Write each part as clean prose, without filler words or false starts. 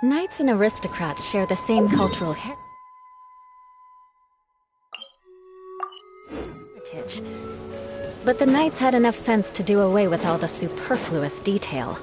Knights and aristocrats share the same cultural heritage, but the knights had enough sense to do away with all the superfluous detail.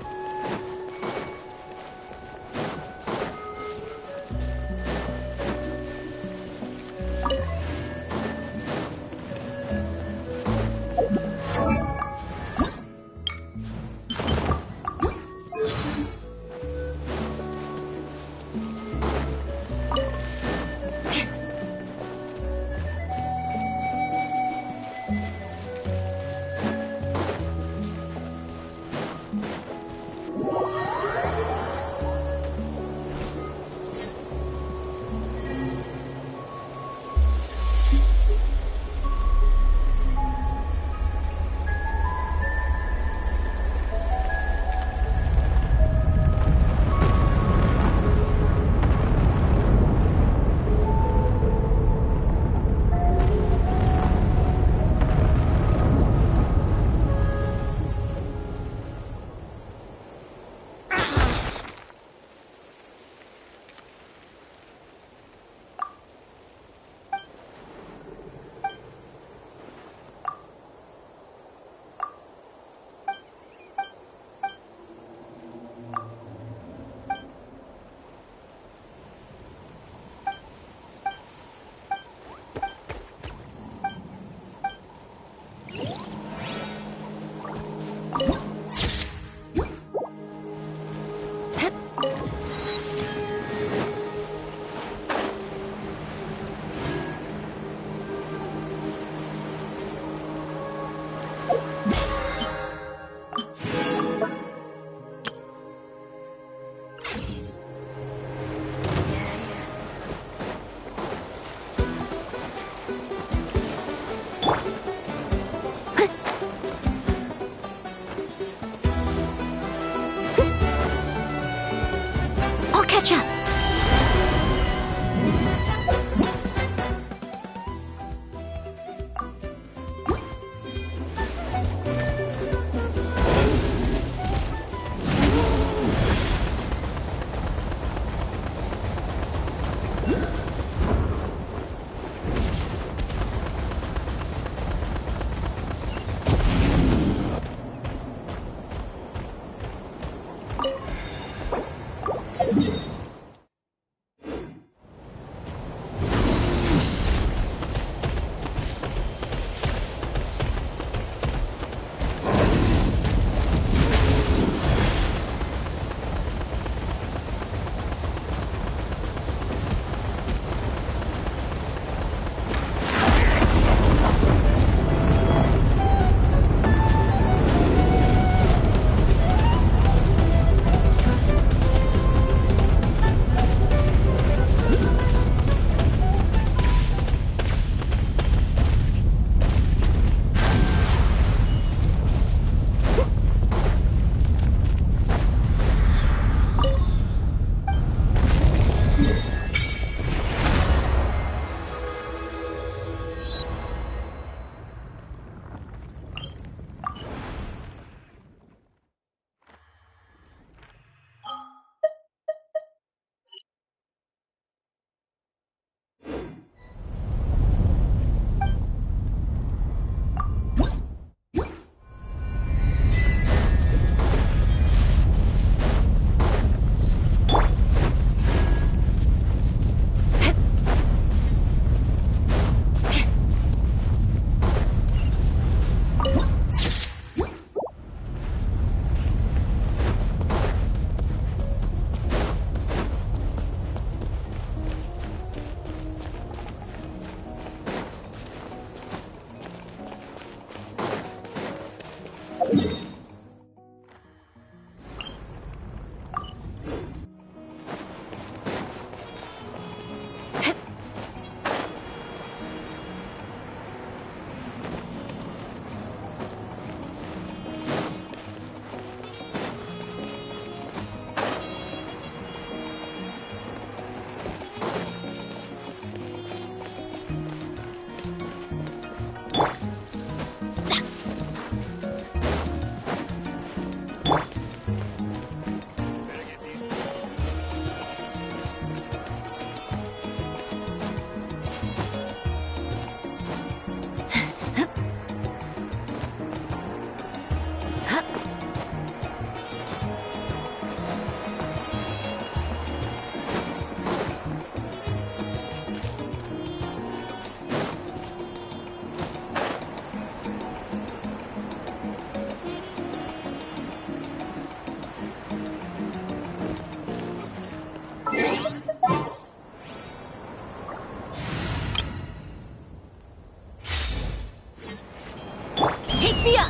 Via!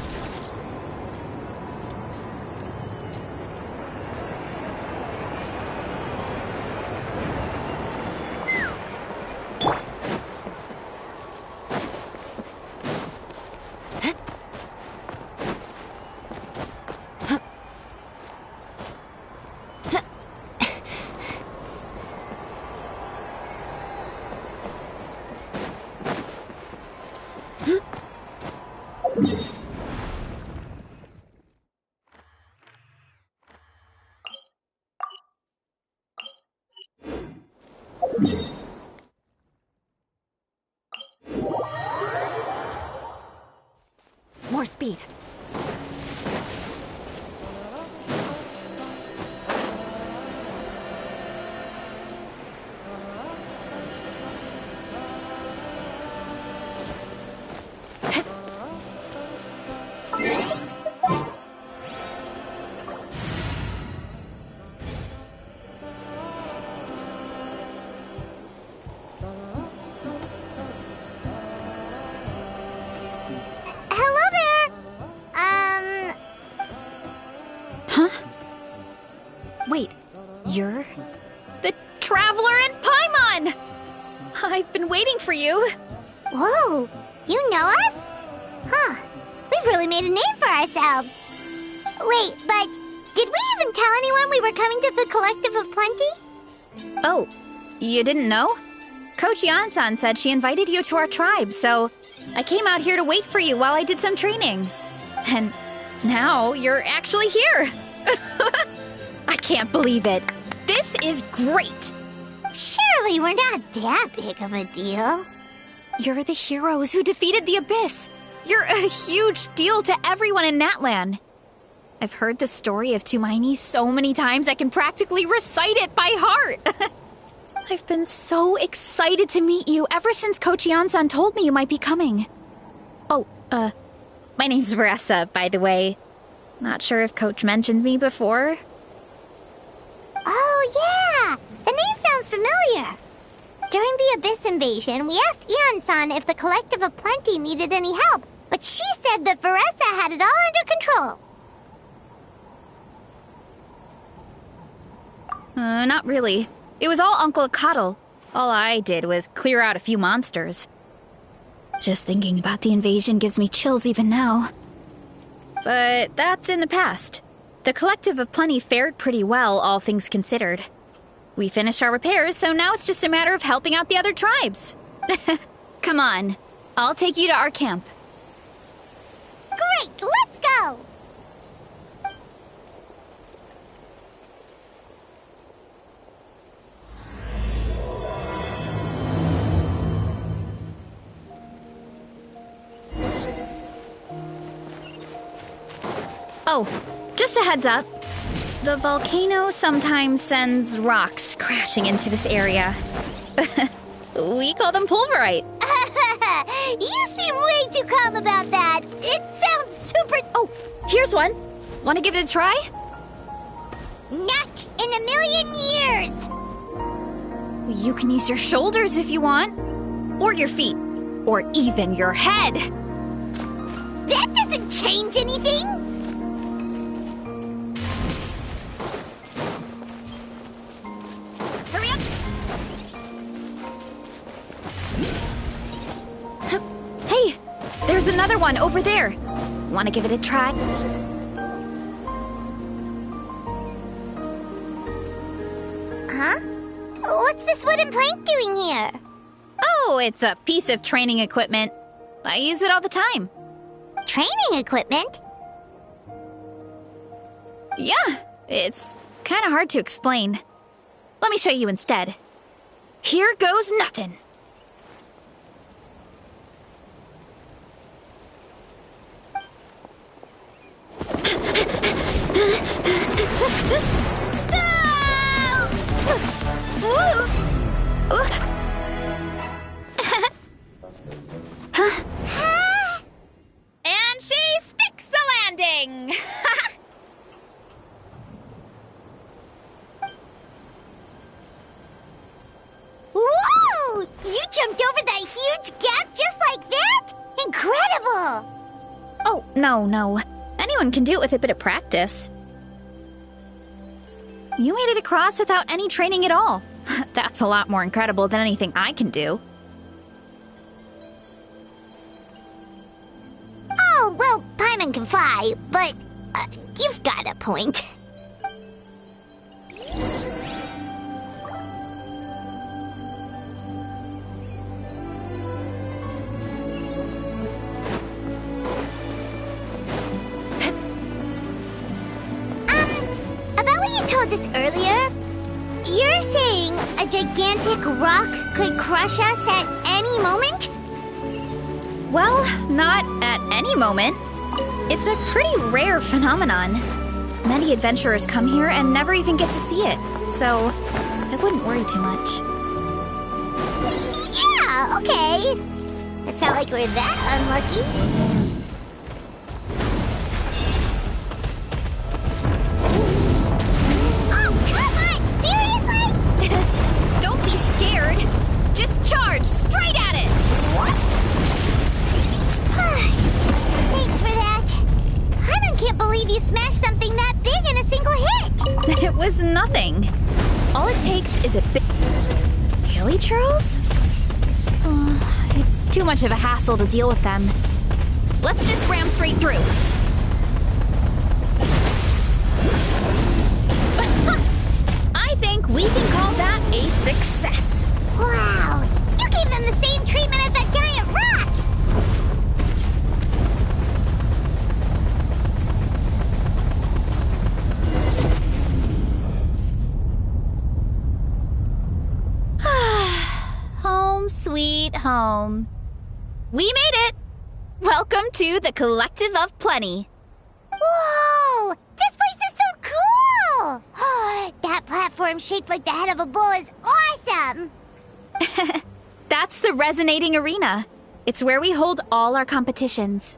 More speed. Huh? Wait, you're the Traveler in Paimon! I've been waiting for you. Whoa, you know us? Huh, we've really made a name for ourselves. Wait, but did we even tell anyone we were coming to the Collective of Plenty? Oh, you didn't know? Coach Yan-san said she invited you to our tribe, so I came out here to wait for you while I did some training. And now you're actually here. I can't believe it. This is great. Surely we're not that big of a deal. You're the heroes who defeated the Abyss. You're a huge deal to everyone in Natlan. I've heard the story of Tumaini so many times I can practically recite it by heart. I've been so excited to meet you ever since Coach Yan-san told me you might be coming. Oh, my name's Varesa, by the way. Not sure if Coach mentioned me before. Oh, yeah! The name sounds familiar. During the Abyss invasion, we asked Ian-san if the Collective of Plenty needed any help, but she said that Varesa had it all under control. Not really. It was all Uncle Akatl. All I did was clear out a few monsters. Just thinking about the invasion gives me chills even now. But that's in the past. The Collective of Plenty fared pretty well, all things considered. We finished our repairs, so now it's just a matter of helping out the other tribes. Come on, I'll take you to our camp. Great, let's go! Oh, just a heads up. The volcano sometimes sends rocks crashing into this area. We call them pulverite. You seem way too calm about that. It sounds super... Oh, here's one. Want to give it a try? Not in a million years! You can use your shoulders if you want. Or your feet. Or even your head. That doesn't change anything! Hurry up! Hey, there's another one over there. Want to give it a try? Huh? What's this wooden plank doing here? Oh, it's a piece of training equipment. I use it all the time. Training equipment? Yeah, it's kind of hard to explain. Let me show you instead. Here goes nothing. And she sticks the landing! Whoa! You jumped over that huge gap just like that? Incredible! Oh, No. Anyone can do it with a bit of practice. You made it across without any training at all. That's a lot more incredible than anything I can do. Oh, well, Paimon can fly, but you've got a point. About what you told us earlier, you're saying a gigantic rock could crush us at any moment? Well, not at any moment. It's a pretty rare phenomenon. Many adventurers come here and never even get to see it, so I wouldn't worry too much. Yeah, okay. It's not like we're that unlucky. Oh, come on! Seriously? Don't be scared. Just charge straight at it. What? Thanks for that. I can't believe you smashed something that big in a single hit. It was nothing. All it takes is a bit... Hilly churls? It's too much of a hassle to deal with them. Let's just ram straight through. I think we can call that a success. Wow, you gave them the same treatment as that giant rock. Home sweet home. We made it! Welcome to the Collective of Plenty. Whoa, this place is so cool. That platform shaped like the head of a bull is awesome. That's the Resonating Arena. It's where we hold all our competitions.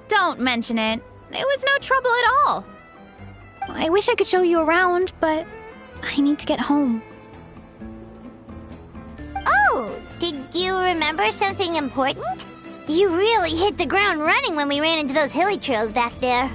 Don't mention it. It was no trouble at all. I wish I could show you around, but I need to get home. Oh, did you remember something important? You really hit the ground running when we ran into those hilly trails back there.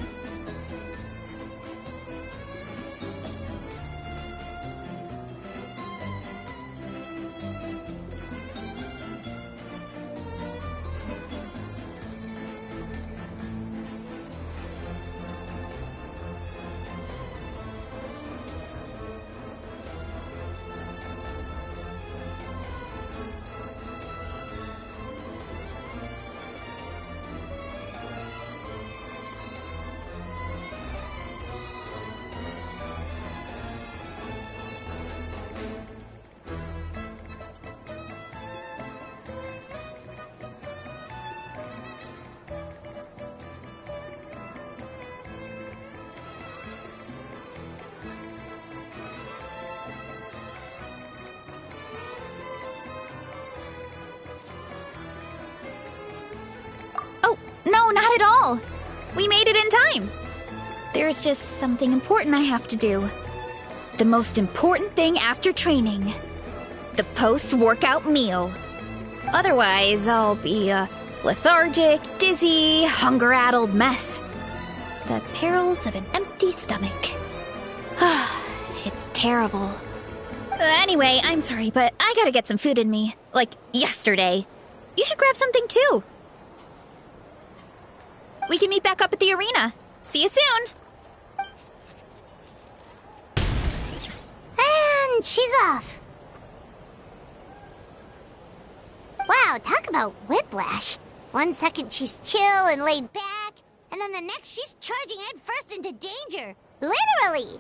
No, not at all. We made it in time. There's just something important I have to do. The most important thing after training. The post-workout meal. Otherwise, I'll be a lethargic, dizzy, hunger-addled mess. The perils of an empty stomach. It's terrible. Anyway, I'm sorry, but I gotta get some food in me. Like, yesterday. You should grab something too. We can meet back up at the arena. See you soon! And she's off. Wow, talk about whiplash. 1 second she's chill and laid back, and then the next she's charging headfirst into danger. Literally!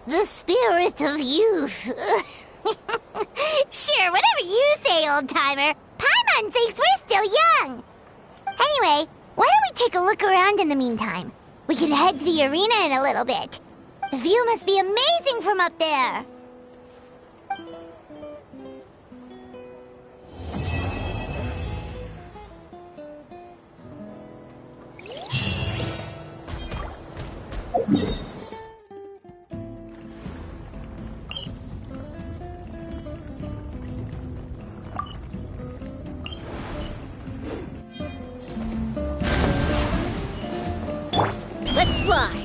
The spirit of youth. Sure, whatever you say, old-timer. Paimon thinks we're still young. Anyway, why don't we take a look around in the meantime? We can head to the arena in a little bit. The view must be amazing from up there. Let's fly!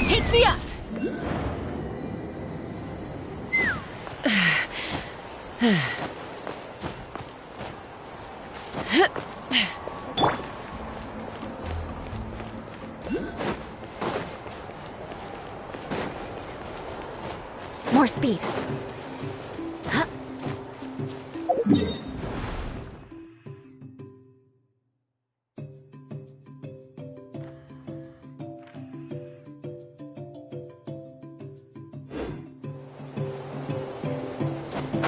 Take me up! More speed.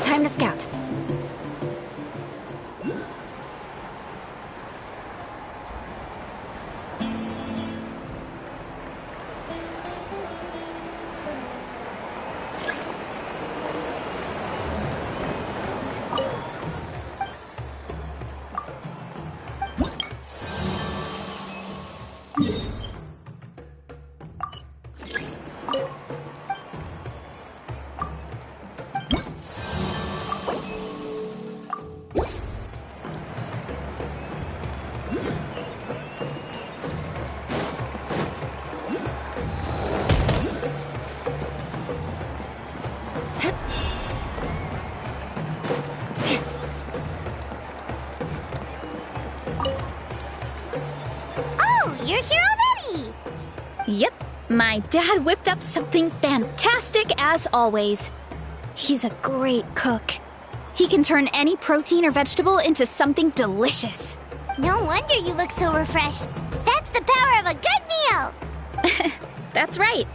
Time to scout. You're here already! Yep, my dad whipped up something fantastic as always. He's a great cook. He can turn any protein or vegetable into something delicious. No wonder you look so refreshed. That's the power of a good meal! That's right.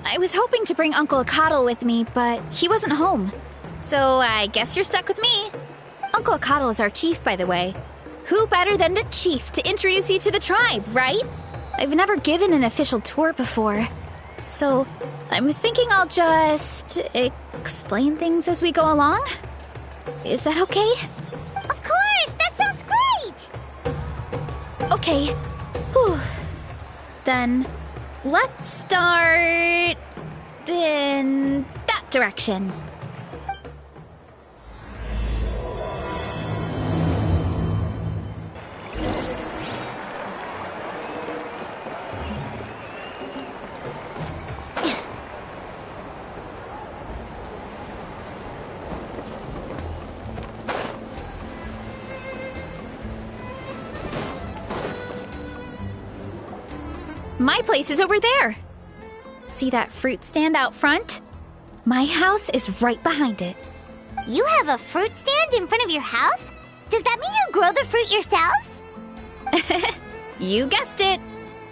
I was hoping to bring Uncle Coddle with me, but he wasn't home. So I guess you're stuck with me. Uncle Coddle is our chief, by the way. Who better than the chief to introduce you to the tribe, right? I've never given an official tour before. So I'm thinking I'll just explain things as we go along. Is that okay? Of course! That sounds great! Okay. Whew. Then let's start in that direction. My place is over there. See that fruit stand out front? My house is right behind it. You have a fruit stand in front of your house? Does that mean you grow the fruit yourselves? You guessed it.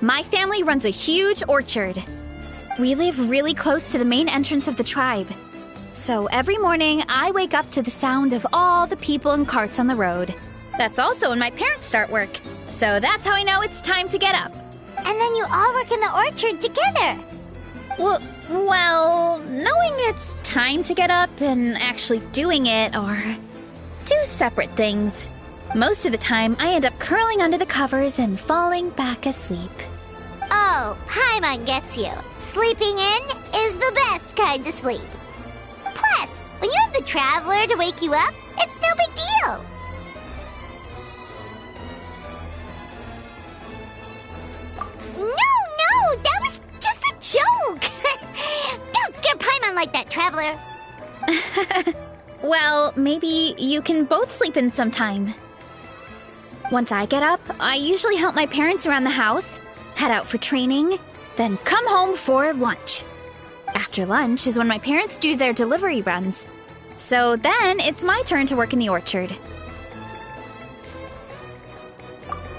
My family runs a huge orchard. We live really close to the main entrance of the tribe. So every morning, I wake up to the sound of all the people and carts on the road. That's also when my parents start work. So that's how I know it's time to get up. And then you all work in the orchard together. Well, knowing it's time to get up and actually doing it are two separate things. Most of the time, I end up curling under the covers and falling back asleep. Oh, Paimon gets you. Sleeping in is the best kind of sleep. Plus, when you have the Traveler to wake you up, it's no big deal. No, that was just a joke. Don't scare Paimon like that, Traveler. Well, maybe you can both sleep in sometime. Once I get up, I usually help my parents around the house, head out for training, then come home for lunch. After lunch is when my parents do their delivery runs. So then it's my turn to work in the orchard.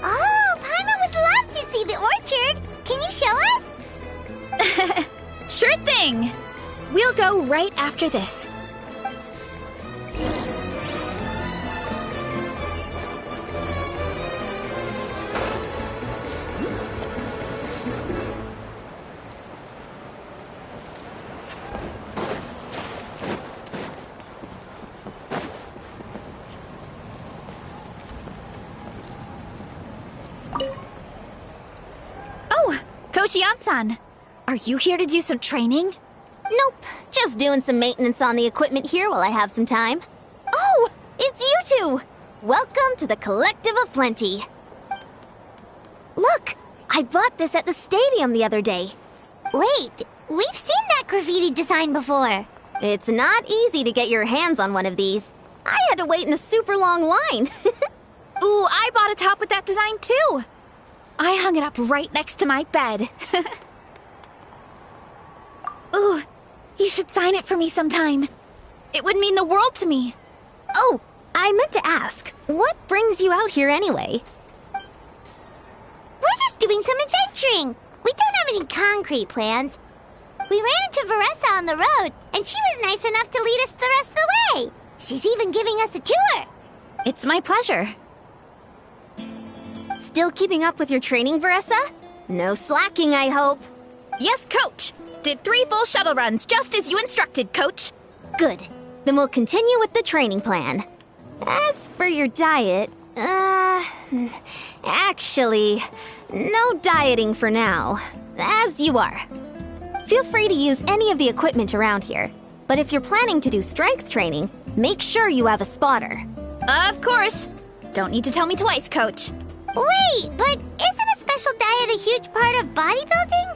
Oh, Paimon would love to see the orchard. Can you show us? Sure thing! We'll go right after this. Coach Yan-san, are you here to do some training? Nope, just doing some maintenance on the equipment here while I have some time. Oh, it's you two! Welcome to the Collective of Plenty. Look, I bought this at the stadium the other day. Wait, we've seen that graffiti design before. It's not easy to get your hands on one of these. I had to wait in a super long line. Ooh, I bought a top with that design too! I hung it up right next to my bed. Ooh, you should sign it for me sometime. It would mean the world to me. Oh, I meant to ask, what brings you out here anyway? We're just doing some adventuring. We don't have any concrete plans. We ran into Varesa on the road, and she was nice enough to lead us the rest of the way. She's even giving us a tour. It's my pleasure. Still keeping up with your training, Varesa? No slacking, I hope. Yes, Coach! Did 3 full shuttle runs, just as you instructed, Coach. Good. Then we'll continue with the training plan. As for your diet, actually, no dieting for now. As you are. Feel free to use any of the equipment around here. But if you're planning to do strength training, make sure you have a spotter. Of course. Don't need to tell me twice, Coach. Wait, but isn't a special diet a huge part of bodybuilding?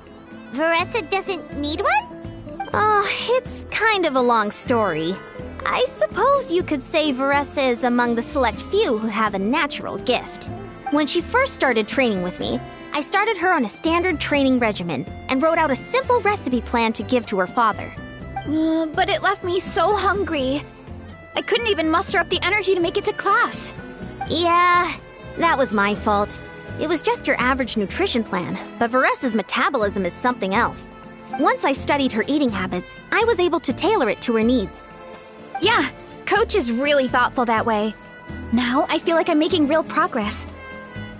Varesa doesn't need one? Oh, it's kind of a long story. I suppose you could say Varesa is among the select few who have a natural gift. When she first started training with me, I started her on a standard training regimen and wrote out a simple recipe plan to give to her father. But it left me so hungry. I couldn't even muster up the energy to make it to class. Yeah, that was my fault. It was just your average nutrition plan, but Varesa's metabolism is something else. Once I studied her eating habits, I was able to tailor it to her needs. Yeah, Coach is really thoughtful that way. Now I feel like I'm making real progress.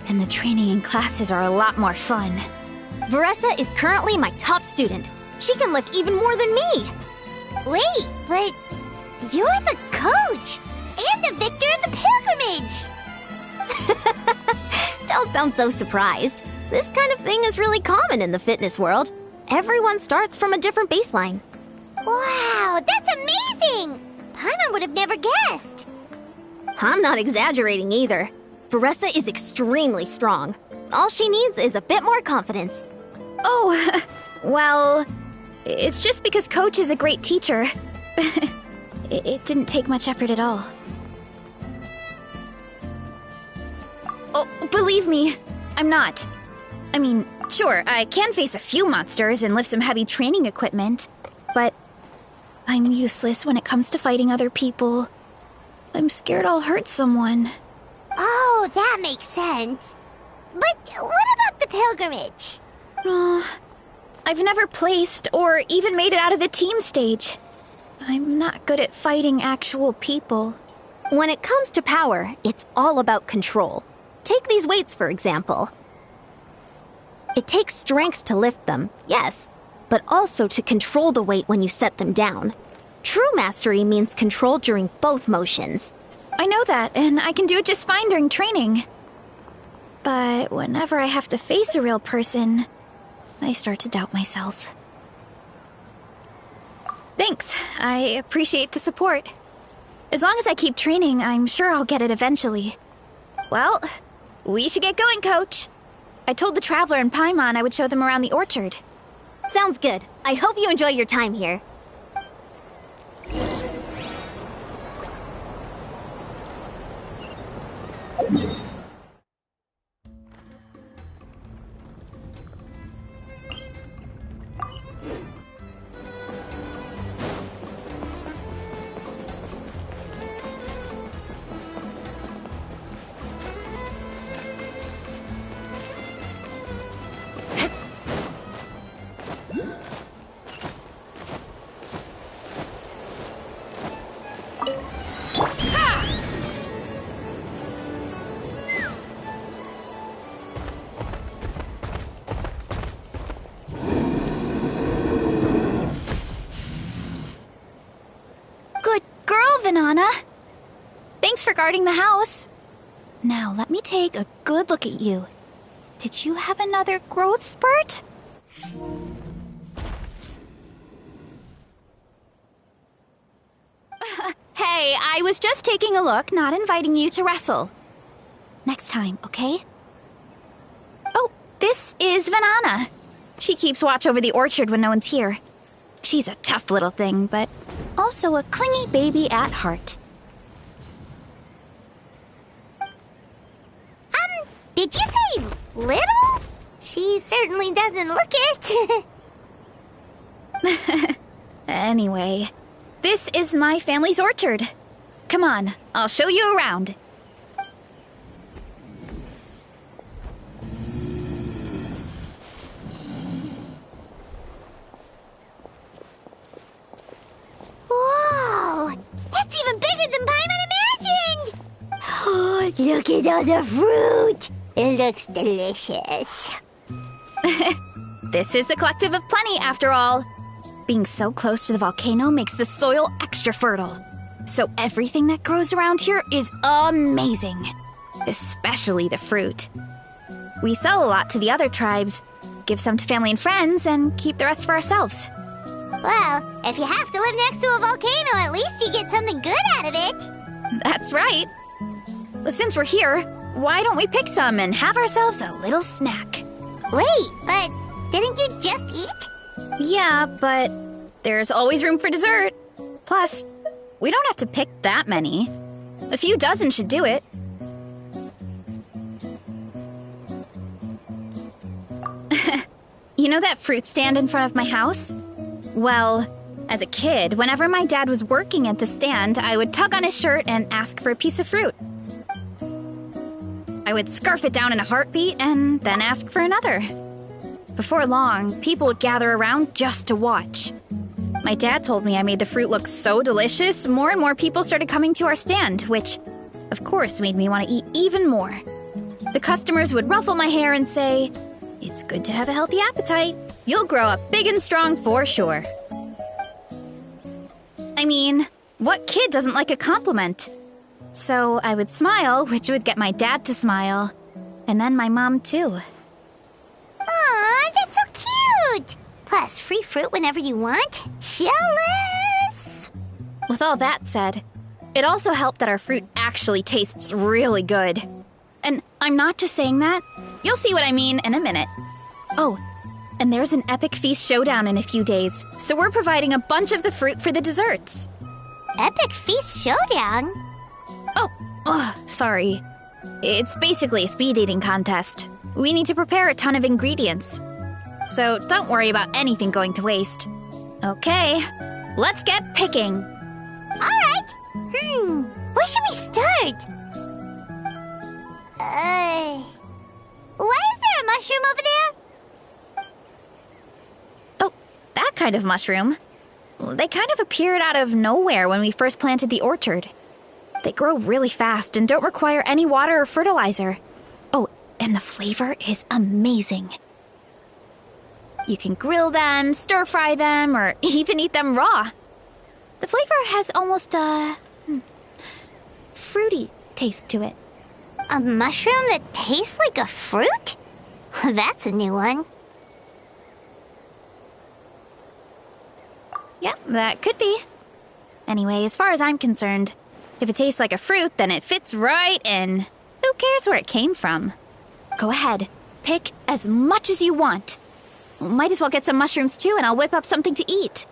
And the training and classes are a lot more fun. Varesa is currently my top student. She can lift even more than me. Wait, but you're the coach and the victor of the pilgrimage. Don't sound so surprised. This kind of thing is really common in the fitness world. Everyone starts from a different baseline. Wow, that's amazing! Paimon would have never guessed. I'm not exaggerating either. Varesa is extremely strong. All she needs is a bit more confidence. Oh, well, it's just because Coach is a great teacher. It didn't take much effort at all. Oh, believe me, I'm not. I mean, sure, I can face a few monsters and lift some heavy training equipment, but I'm useless when it comes to fighting other people. I'm scared I'll hurt someone. Oh, that makes sense. But what about the pilgrimage? I've never placed or even made it out of the team stage. I'm not good at fighting actual people. When it comes to power, it's all about control. Take these weights, for example. It takes strength to lift them, yes, but also to control the weight when you set them down. True mastery means control during both motions. I know that, and I can do it just fine during training. But whenever I have to face a real person, I start to doubt myself. Thanks. I appreciate the support. As long as I keep training, I'm sure I'll get it eventually. Well, we should get going, Coach. I told the Traveler and Paimon I would show them around the orchard. Sounds good. I hope you enjoy your time here. Vanana. Thanks for guarding the house. Now, let me take a good look at you. Did you have another growth spurt? Hey, I was just taking a look, not inviting you to wrestle. Next time, okay? Oh, this is Vanana. She keeps watch over the orchard when no one's here. She's a tough little thing, but also a clingy baby at heart. Did you say little? She certainly doesn't look it. Anyway, this is my family's orchard. Come on, I'll show you around. Whoa! That's even bigger than Paimon imagined! Oh, look at all the fruit! It looks delicious. This is the Collective of Plenty, after all. Being so close to the volcano makes the soil extra fertile. So everything that grows around here is amazing. Especially the fruit. We sell a lot to the other tribes, give some to family and friends, and keep the rest for ourselves. Well, if you have to live next to a volcano, at least you get something good out of it. That's right. Well, since we're here, why don't we pick some and have ourselves a little snack? Wait, but didn't you just eat? Yeah, but there's always room for dessert. Plus, we don't have to pick that many. A few dozen should do it. You know that fruit stand in front of my house? Well, as a kid, whenever my dad was working at the stand, I would tug on his shirt and ask for a piece of fruit. I would scarf it down in a heartbeat and then ask for another. Before long, people would gather around just to watch. My dad told me I made the fruit look so delicious, more and more people started coming to our stand, which, of course, made me want to eat even more. The customers would ruffle my hair and say, "It's good to have a healthy appetite. You'll grow up big and strong for sure." I mean, what kid doesn't like a compliment? So I would smile, which would get my dad to smile. And then my mom, too. Aw, that's so cute! Plus, free fruit whenever you want. Jealous! With all that said, it also helped that our fruit actually tastes really good. And I'm not just saying that. You'll see what I mean in a minute. Oh, and there's an epic feast showdown in a few days, so we're providing a bunch of the fruit for the desserts. Epic Feast Showdown? Oh, sorry. It's basically a speed eating contest. We need to prepare a ton of ingredients. So don't worry about anything going to waste. Okay, let's get picking. Alright. Where should we start? Why is there a mushroom over there? Oh, that kind of mushroom. They kind of appeared out of nowhere when we first planted the orchard. They grow really fast and don't require any water or fertilizer. Oh, and the flavor is amazing. You can grill them, stir-fry them, or even eat them raw. The flavor has almost a fruity taste to it. A mushroom that tastes like a fruit? That's a new one. Yep, that could be. Anyway, as far as I'm concerned, if it tastes like a fruit, then it fits right in. Who cares where it came from? Go ahead, pick as much as you want. Might as well get some mushrooms too, and I'll whip up something to eat.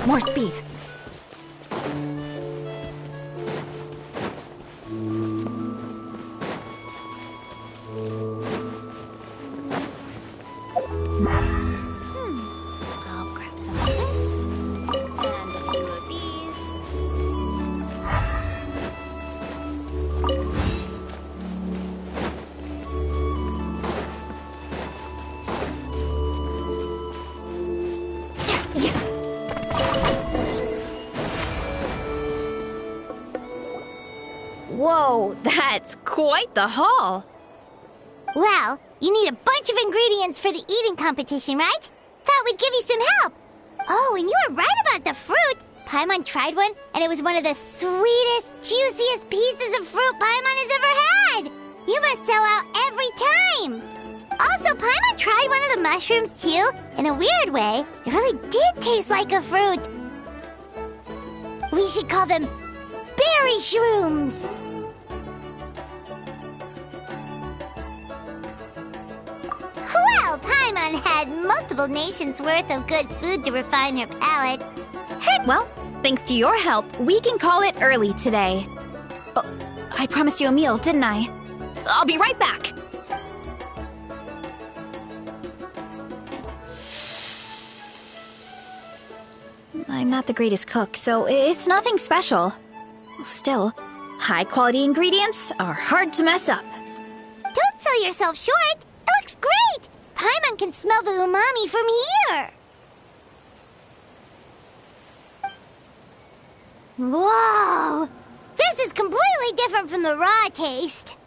More speed. I'll grab some of this and a few of these. Whoa, that's quite the haul. Well, you need a bunch of ingredients for the eating competition, right? Thought we'd give you some help. Oh, and you were right about the fruit. Paimon tried one, and it was one of the sweetest, juiciest pieces of fruit Paimon has ever had. You must sell out every time. Also, Paimon tried one of the mushrooms, too. In a weird way, it really did taste like a fruit. We should call them berry shrooms. Well, Paimon had multiple nations' worth of good food to refine her palate. Well, thanks to your help, we can call it early today. Oh, I promised you a meal, didn't I? I'll be right back. I'm not the greatest cook, so it's nothing special. Still, high-quality ingredients are hard to mess up. Don't sell yourself short. It looks great. Paimon can smell the umami from here. Whoa! This is completely different from the raw taste.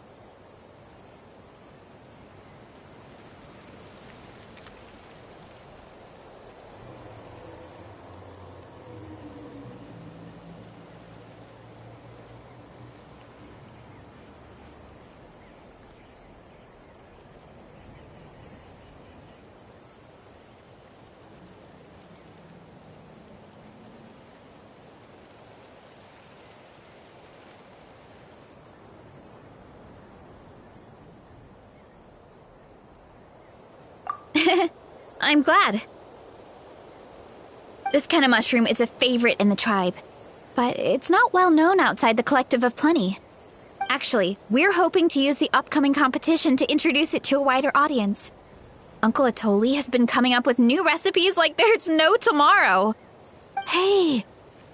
I'm glad. This kind of mushroom is a favorite in the tribe, but it's not well known outside the Collective of Plenty. Actually, we're hoping to use the upcoming competition to introduce it to a wider audience. Uncle Atoli has been coming up with new recipes like there's no tomorrow. Hey,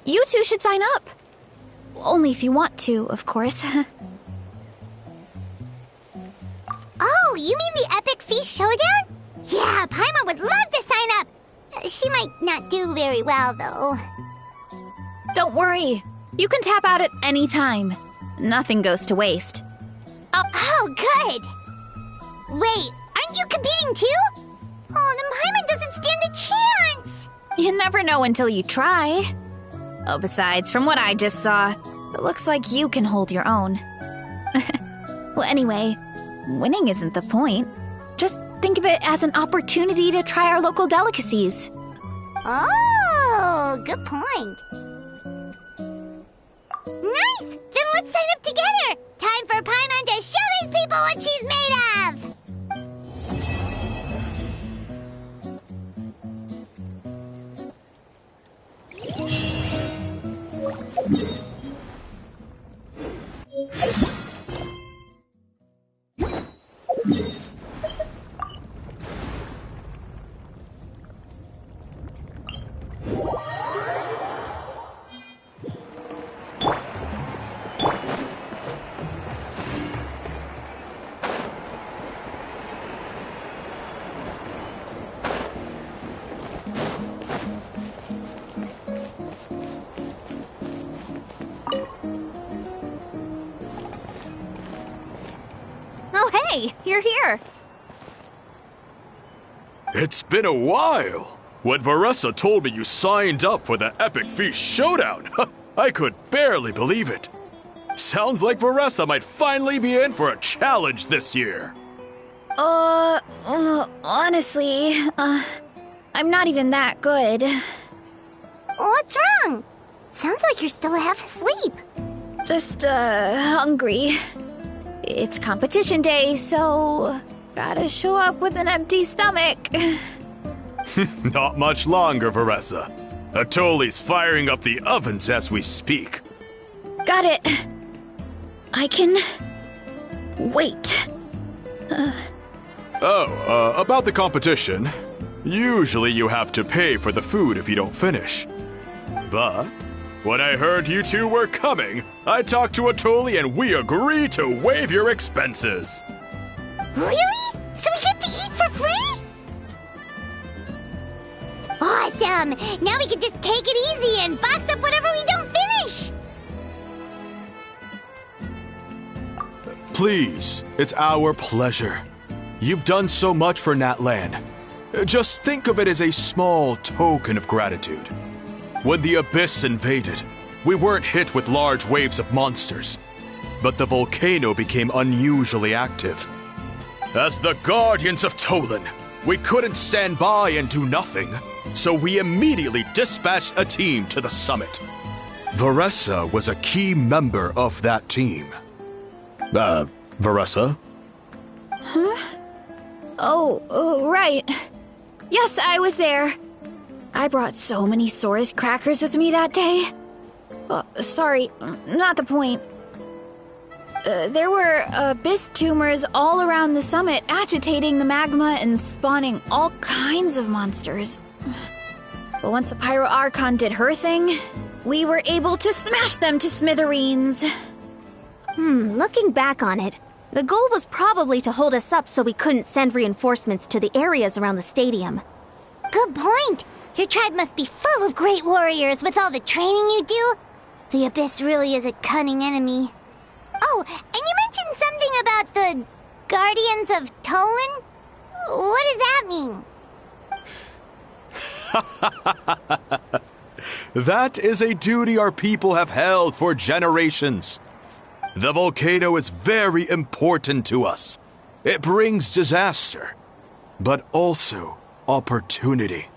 you two should sign up. Only if you want to, of course. Oh, you mean the Epic Feast Showdown? Yeah, Paimon would love to sign up. She might not do very well, though. Don't worry. You can tap out at any time. Nothing goes to waste. Oh, good. Wait, aren't you competing too? Oh, then Paimon doesn't stand a chance. You never know until you try. Oh, besides, from what I just saw, it looks like you can hold your own. Well, anyway, winning isn't the point. Just think of it as an opportunity to try our local delicacies. Oh, good point. Nice! Then let's sign up together! Time for Paimon to show these people what she's made of! Oh, hey, you're here. It's been a while. When Varesa told me you signed up for the Epic Feast Showdown, I could barely believe it. Sounds like Varesa might finally be in for a challenge this year. Honestly, I'm not even that good. What's wrong? Sounds like you're still half asleep. Just, hungry. It's competition day, so gotta show up with an empty stomach. Not much longer, Varesa. Atoli's firing up the ovens as we speak. Got it. I can wait. About the competition. Usually you have to pay for the food if you don't finish. But when I heard you two were coming, I talked to Atoli and we agreed to waive your expenses. Really? So we get to eat for free? Awesome! Now we can just take it easy and box up whatever we don't finish! Please, it's our pleasure. You've done so much for Natlan. Just think of it as a small token of gratitude. When the Abyss invaded, we weren't hit with large waves of monsters, but the volcano became unusually active. As the Guardians of Tolan, we couldn't stand by and do nothing, so we immediately dispatched a team to the summit. Varesa was a key member of that team. Varesa? Oh, right. Yes, I was there. I brought so many Saurus crackers with me that day. Sorry, not the point. There were abyss tumors all around the summit, agitating the magma and spawning all kinds of monsters. But once the Pyro Archon did her thing, we were able to smash them to smithereens. Looking back on it, the goal was probably to hold us up so we couldn't send reinforcements to the areas around the stadium. Good point! Your tribe must be full of great warriors with all the training you do. The Abyss really is a cunning enemy. Oh, and you mentioned something about the Guardians of Tolan? What does that mean? That is a duty our people have held for generations. The volcano is very important to us. It brings disaster, but also opportunity.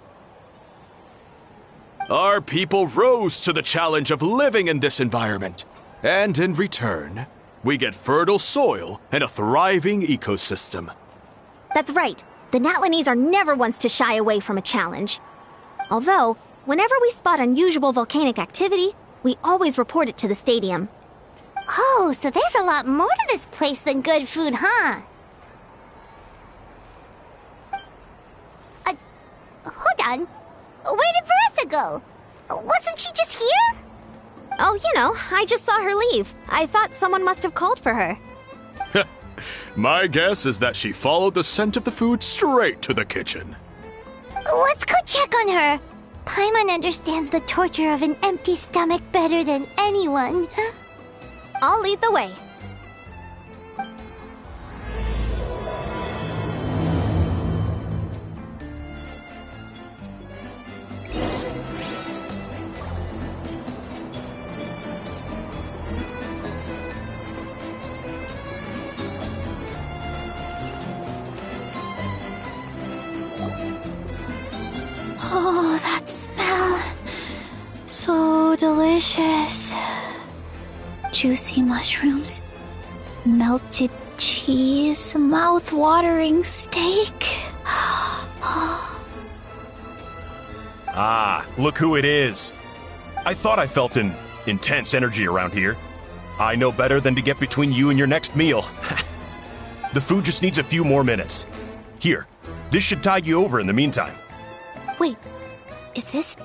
Our people rose to the challenge of living in this environment, and in return, we get fertile soil and a thriving ecosystem. That's right. The Natlanese are never ones to shy away from a challenge. Although, whenever we spot unusual volcanic activity, we always report it to the stadium. Oh, so there's a lot more to this place than good food, huh? Hold on. Where did Varesa go? Wasn't she just here? Oh, I just saw her leave. I thought someone must have called for her. My guess is that she followed the scent of the food straight to the kitchen. Let's go check on her. Paimon understands the torture of an empty stomach better than anyone. I'll lead the way. Oh, that smell. So delicious. Juicy mushrooms, melted cheese, mouth-watering steak. Ah, look who it is. I thought I felt an intense energy around here. I know better than to get between you and your next meal. The food just needs a few more minutes. Here, this should tide you over in the meantime. Wait, is this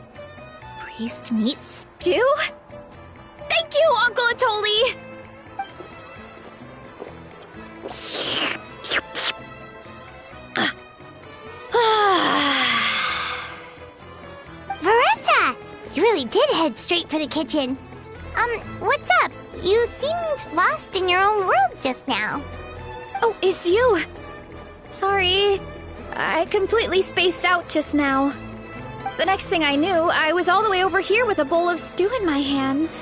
priest meat stew? Thank you, Uncle Atoli! Varesa! You really did head straight for the kitchen. What's up? You seemed lost in your own world just now. Oh, it's you. Sorry, I completely spaced out just now. The next thing I knew, I was all the way over here with a bowl of stew in my hands.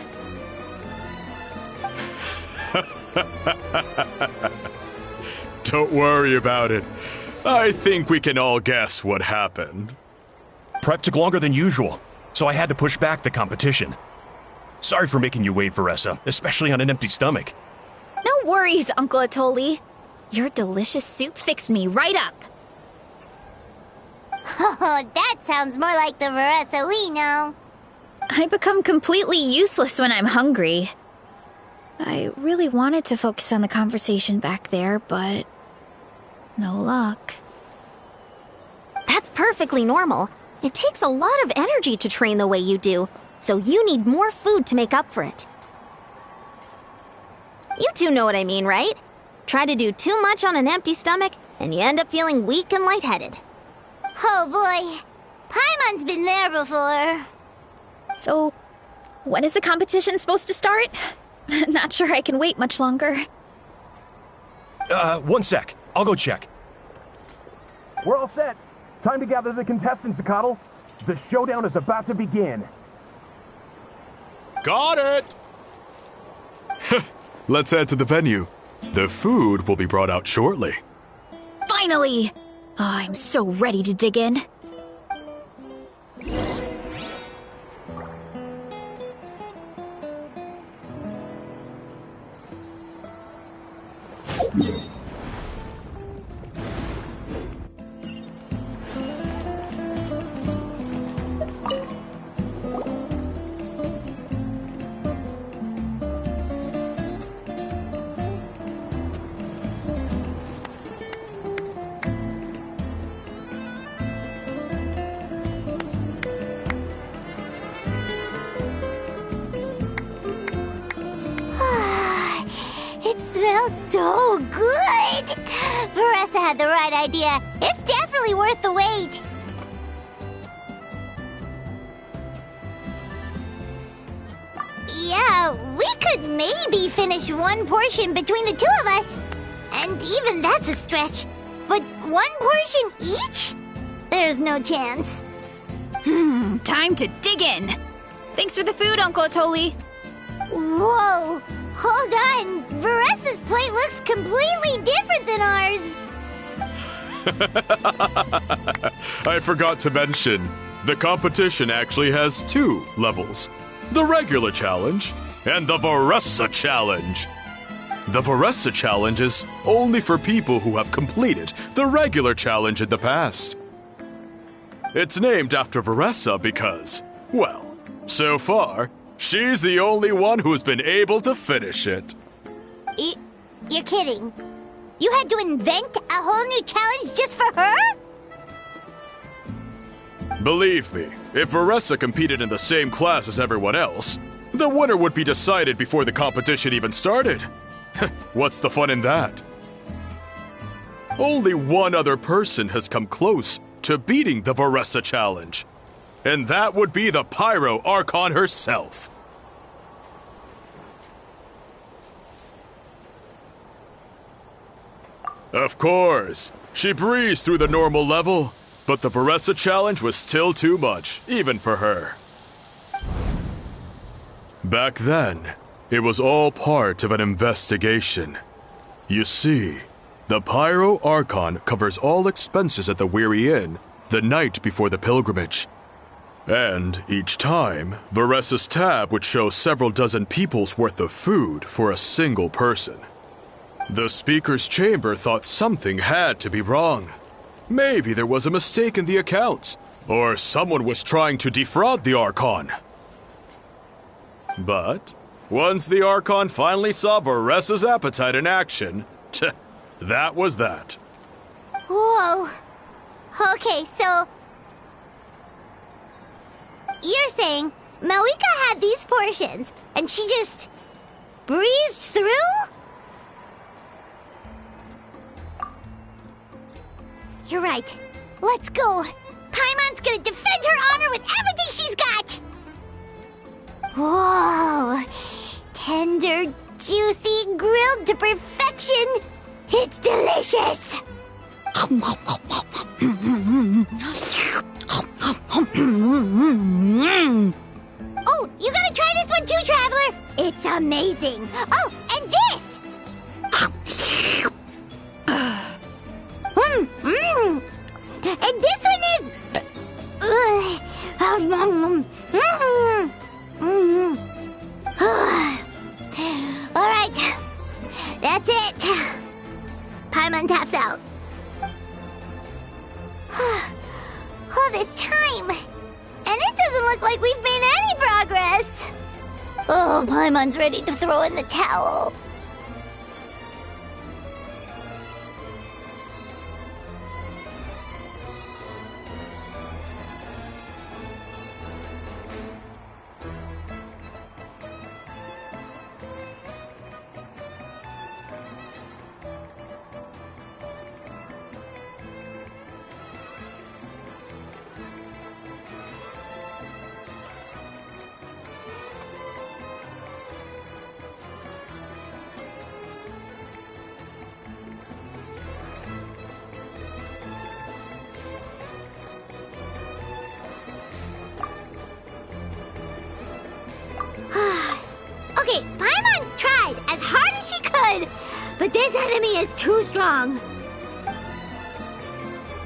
Don't worry about it. I think we can all guess what happened. Prep took longer than usual, so I had to push back the competition. Sorry for making you wait, Varesa, especially on an empty stomach. No worries, Uncle Atoli. Your delicious soup fixed me right up. Oh, that sounds more like the Varesa we know. I become completely useless when I'm hungry. I really wanted to focus on the conversation back there, but no luck. That's perfectly normal. It takes a lot of energy to train the way you do, so you need more food to make up for it. You two know what I mean, right? Try to do too much on an empty stomach, and you end up feeling weak and lightheaded. Oh boy, Paimon's been there before. So, when is the competition supposed to start? Not sure I can wait much longer. 1 sec. I'll go check. We're all set. Time to gather the contestants, Zacatl. The showdown is about to begin. Got it! Let's head to the venue. The food will be brought out shortly. Finally! Oh, I'm so ready to dig in. It smells so good! Varesa had the right idea. It's definitely worth the wait. Yeah, we could maybe finish one portion between the two of us. And even that's a stretch. But one portion each? There's no chance. Time to dig in. Thanks for the food, Uncle Atoli. Whoa! Hold on! Varesa's plate looks completely different than ours! I forgot to mention, the competition actually has 2 levels. The regular challenge and the Varesa challenge. The Varesa challenge is only for people who have completed the regular challenge in the past. It's named after Varesa because, well, so far, she's the only one who's been able to finish it. You're kidding. You had to invent a whole new challenge just for her? Believe me, If Varesa competed in the same class as everyone else, the winner would be decided before the competition even started. What's the fun in that? Only one other person has come close to beating the Varesa challenge, and that would be the Pyro Archon herself. Of course, she breezed through the normal level, but the Varesa challenge was still too much, even for her. Back then, it was all part of an investigation. You see, the Pyro Archon covers all expenses at the Weary Inn the night before the pilgrimage. And each time, Varesa's tab would show several dozen people's worth of food for a single person. The speaker's chamber thought something had to be wrong. Maybe there was a mistake in the accounts, or someone was trying to defraud the Archon. But once the Archon finally saw Varesa's appetite in action, that was that. Whoa. Okay, so you're saying Malika had these portions and she just breezed through? You're right. Let's go. Paimon's gonna defend her honor with everything she's got. Whoa. Tender, juicy, grilled to perfection. It's delicious. Oh, you gotta try this one too, Traveler. It's amazing. Oh, and this. And this one is... All right. That's it. Paimon taps out. All this time. And it doesn't look like we've made any progress. Oh, Paimon's ready to throw in the towel. Okay, Paimon's tried as hard as she could, but this enemy is too strong.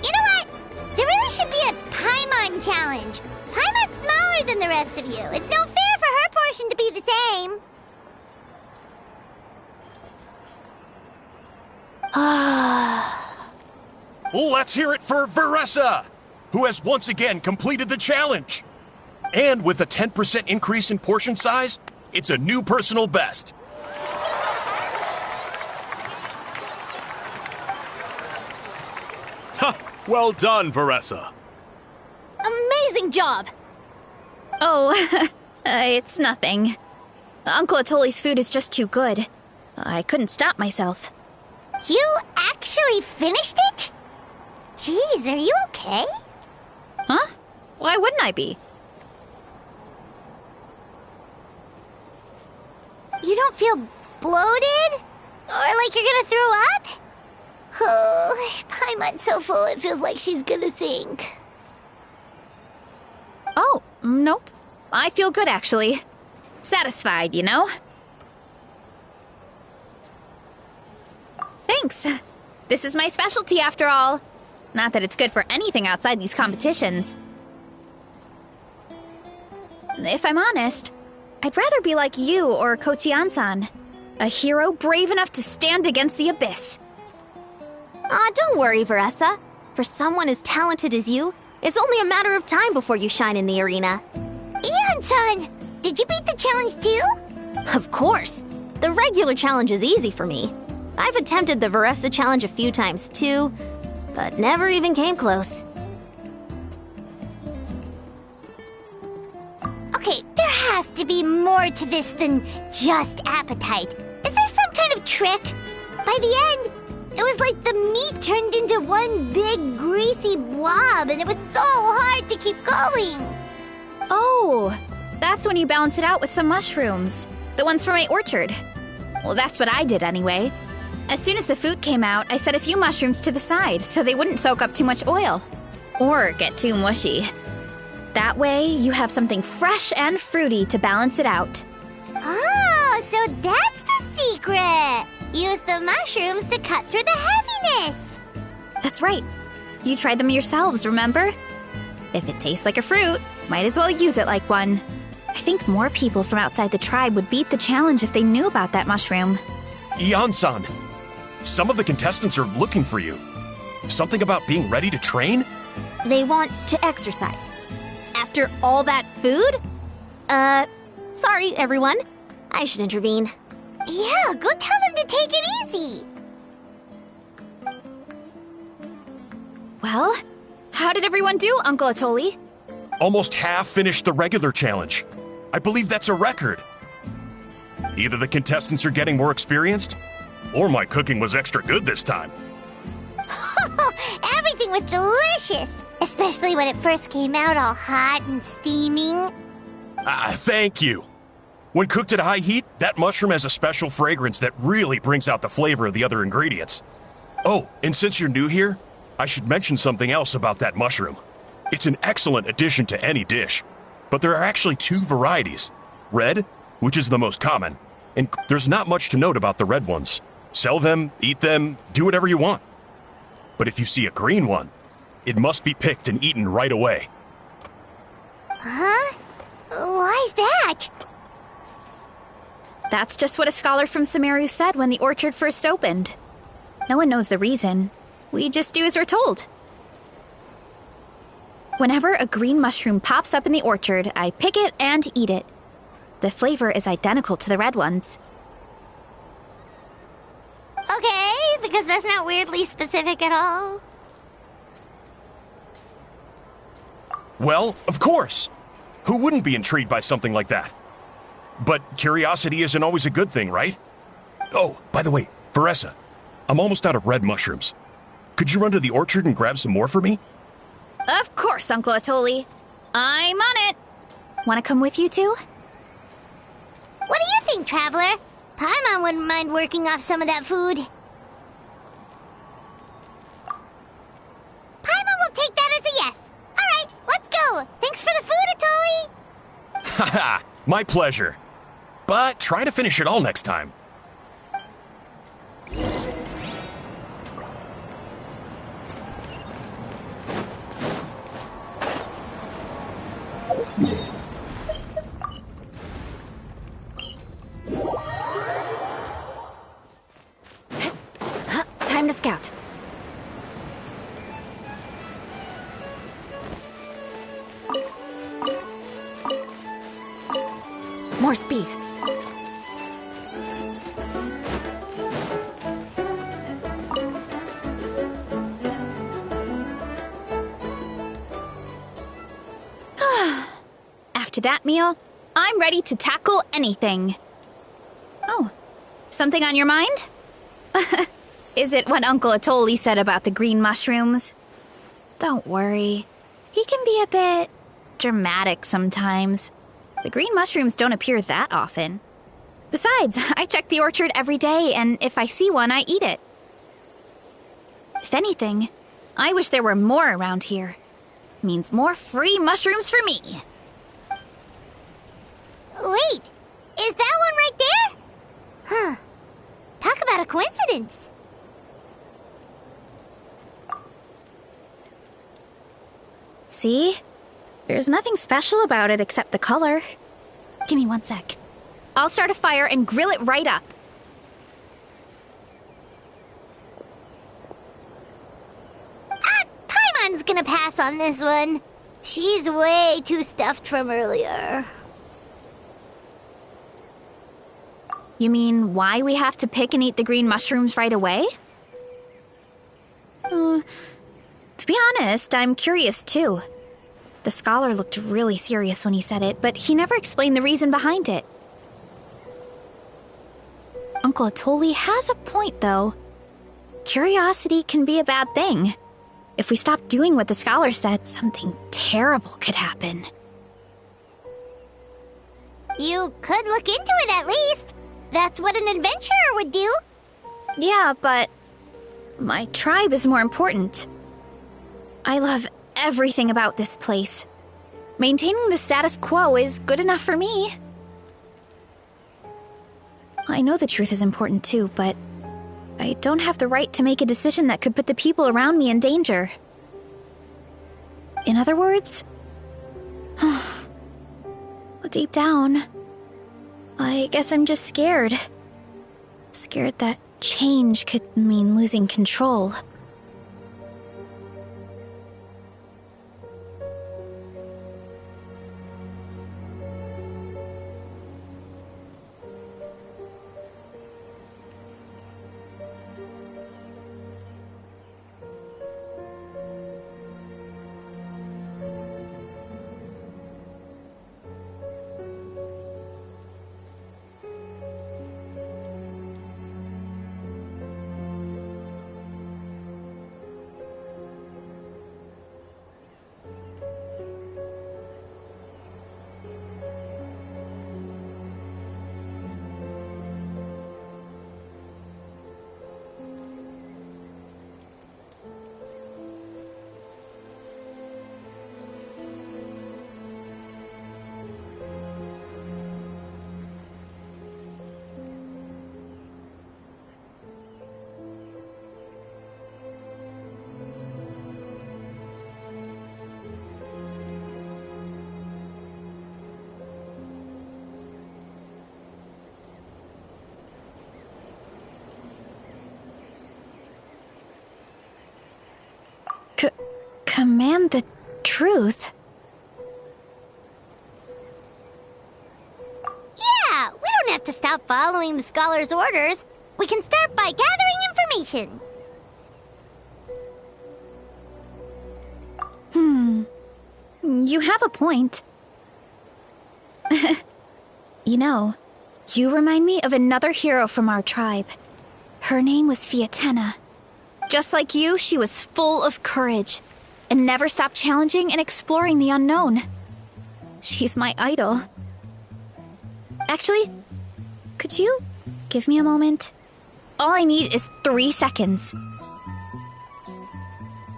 You know what? There really should be a Paimon challenge. Paimon's smaller than the rest of you. It's no fair for her portion to be the same. Let's hear it for Varesa, who has once again completed the challenge. And with a 10% increase in portion size, it's a new personal best. Ha! Well done, Varesa. Amazing job! Oh, it's nothing. Uncle Atoli's food is just too good. I couldn't stop myself. You actually finished it? Jeez, are you okay? Huh? Why wouldn't I be? You don't feel bloated? Or like you're gonna throw up? Oh, Paimon's so full it feels like she's gonna sink. Oh, nope. I feel good, actually. Satisfied, you know? Thanks. This is my specialty, after all. Not that it's good for anything outside these competitions. If I'm honest, I'd rather be like you or Kochian-san. A hero brave enough to stand against the abyss. Don't worry, Varesa. For someone as talented as you, it's only a matter of time before you shine in the arena. Ian-san, did you beat the challenge too? Of course. The regular challenge is easy for me. I've attempted the Varesa challenge a few times too, but never even came close. be more to this than just appetite. Is there some kind of trick? By the end, it was like the meat turned into one big greasy blob, and it was so hard to keep going. Oh, that's when you balance it out with some mushrooms. The ones from my orchard. Well, that's what I did anyway. As soon as the food came out, I set a few mushrooms to the side so they wouldn't soak up too much oil. Or get too mushy. That way, you have something fresh and fruity to balance it out. Oh, so that's the secret! Use the mushrooms to cut through the heaviness! That's right. You tried them yourselves, remember? If it tastes like a fruit, might as well use it like one. I think more people from outside the tribe would beat the challenge if they knew about that mushroom. Ian-san, some of the contestants are looking for you. Something about being ready to train? They want to exercise. After all that food? Sorry, everyone. I should intervene. Yeah, go tell them to take it easy! Well, how did everyone do, Uncle Atoli? Almost half finished the regular challenge. I believe that's a record. Either the contestants are getting more experienced, or my cooking was extra good this time. Everything was delicious! Especially when it first came out all hot and steaming. Thank you. When cooked at high heat, that mushroom has a special fragrance that really brings out the flavor of the other ingredients. Oh, and since you're new here, I should mention something else about that mushroom. It's an excellent addition to any dish, but there are actually two varieties. Red, which is the most common, and there's not much to note about the red ones. Sell them, eat them, do whatever you want. But if you see a green one, it must be picked and eaten right away. Huh? Why's that? That's just what a scholar from Sumeru said when the orchard first opened. No one knows the reason. We just do as we're told. Whenever a green mushroom pops up in the orchard, I pick it and eat it. The flavor is identical to the red ones. Okay, because that's not weirdly specific at all. Well, of course. Who wouldn't be intrigued by something like that? But curiosity isn't always a good thing, right? Oh, by the way, Varesa, I'm almost out of red mushrooms. Could you run to the orchard and grab some more for me? Of course, Uncle Atoli. I'm on it. Want to come with you too? What do you think, Traveler? Paimon wouldn't mind working off some of that food. Paimon will take that as a yes. Alright, let's go. Thanks for the food, Atoli. Haha, my pleasure. But try to finish it all next time. Time to scout. More speed. After that meal, I'm ready to tackle anything. Oh, something on your mind? Is it what Uncle Atoli said about the green mushrooms? Don't worry. He can be a bit dramatic sometimes. The green mushrooms don't appear that often. Besides, I check the orchard every day, and if I see one, I eat it. If anything, I wish there were more around here. Means more free mushrooms for me. Wait, is that one right there? Huh. Talk about a coincidence. See? There's nothing special about it except the color. Give me 1 sec. I'll start a fire and grill it right up. Paimon's gonna pass on this one. She's way too stuffed from earlier. You mean why we have to pick and eat the green mushrooms right away? To be honest, I'm curious too. The scholar looked really serious when he said it, but he never explained the reason behind it. Uncle Atoli has a point, though. Curiosity can be a bad thing. If we stop doing what the scholar said, something terrible could happen. You could look into it at least. That's what an adventurer would do. Yeah, but my tribe is more important. I love everything about this place. Maintaining the status quo is good enough for me. I know the truth is important too, but I don't have the right to make a decision that could put the people around me in danger. In other words, deep down, I guess I'm just scared. Scared that change could mean losing control. Command the truth? Yeah, we don't have to stop following the scholar's orders. We can start by gathering information. You have a point. You know, you remind me of another hero from our tribe. Her name was Fiatena. Just like you, she was full of courage and never stopped challenging and exploring the unknown. She's my idol. Actually, could you give me a moment? All I need is 3 seconds.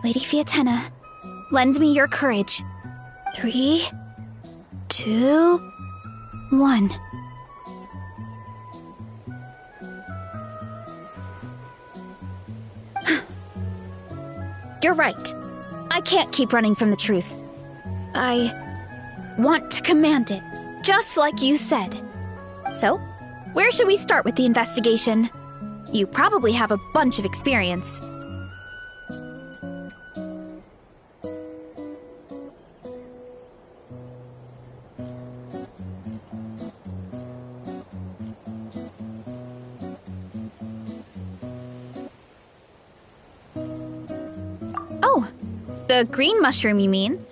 Lady Fiatena, lend me your courage. 3, 2, 1. You're right. I can't keep running from the truth. I want to command it, just like you said. So, where should we start with the investigation? You probably have a bunch of experience. Oh, the green mushroom, you mean?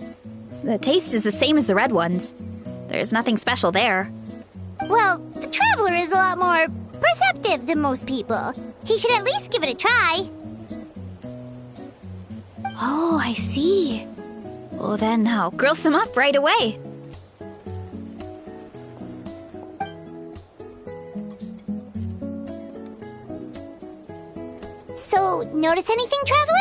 The taste is the same as the red ones. There's nothing special there. Well, the traveler is a lot more perceptive than most people. He should at least give it a try. Oh, I see. Well, then I'll grill some up right away. So, notice anything, traveler?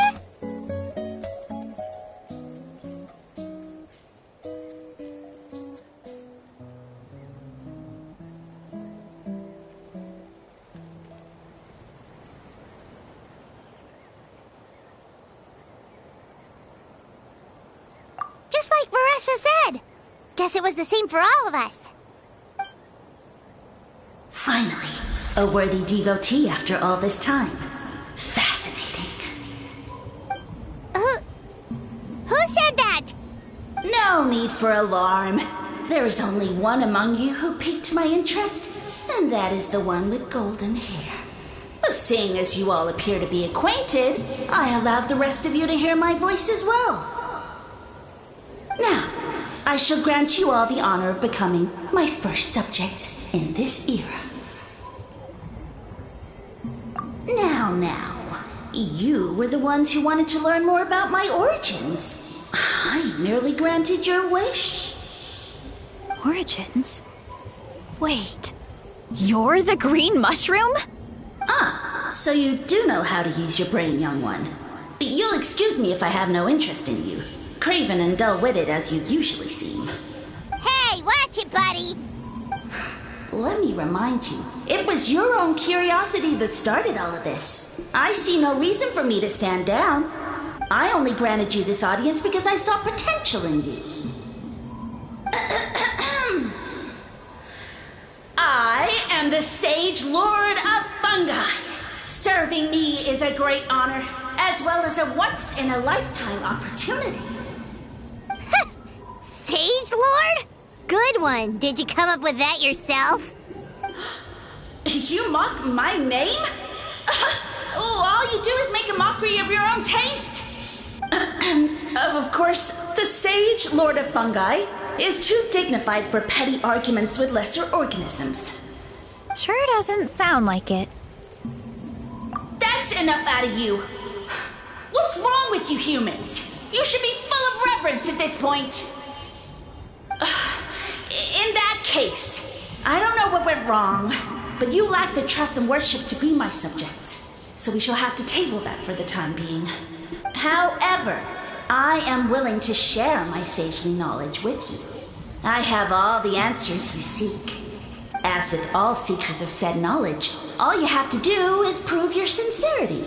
Just like Varesa said. Guess it was the same for all of us. Finally, a worthy devotee after all this time. Fascinating. Who said that? No need for alarm. There is only one among you who piqued my interest, and that is the one with golden hair. Seeing as you all appear to be acquainted, I allowed the rest of you to hear my voice as well. Now, I shall grant you all the honor of becoming my first subjects in this era. Now, you were the ones who wanted to learn more about my origins. I merely granted your wish. Origins? Wait, you're the green mushroom? So you do know how to use your brain, young one. You'll excuse me if I have no interest in you, craven and dull-witted as you usually seem. Hey, watch it, buddy! Let me remind you, it was your own curiosity that started all of this. I see no reason for me to stand down. I only granted you this audience because I saw potential in you. I am the Sage Lord of Fungi. Serving me is a great honor, as well as a once-in-a-lifetime opportunity. Sage Lord? Good one. Did you come up with that yourself? You mock my name? All you do is make a mockery of your own taste. Of course, the Sage Lord of Fungi is too dignified for petty arguments with lesser organisms. Sure doesn't sound like it. That's enough out of you. What's wrong with you humans? You should be full of reverence at this point. In that case, I don't know what went wrong, but you lack the trust and worship to be my subjects, so we shall have to table that for the time being. However, I am willing to share my sagely knowledge with you. I have all the answers you seek. As with all seekers of said knowledge, all you have to do is prove your sincerity,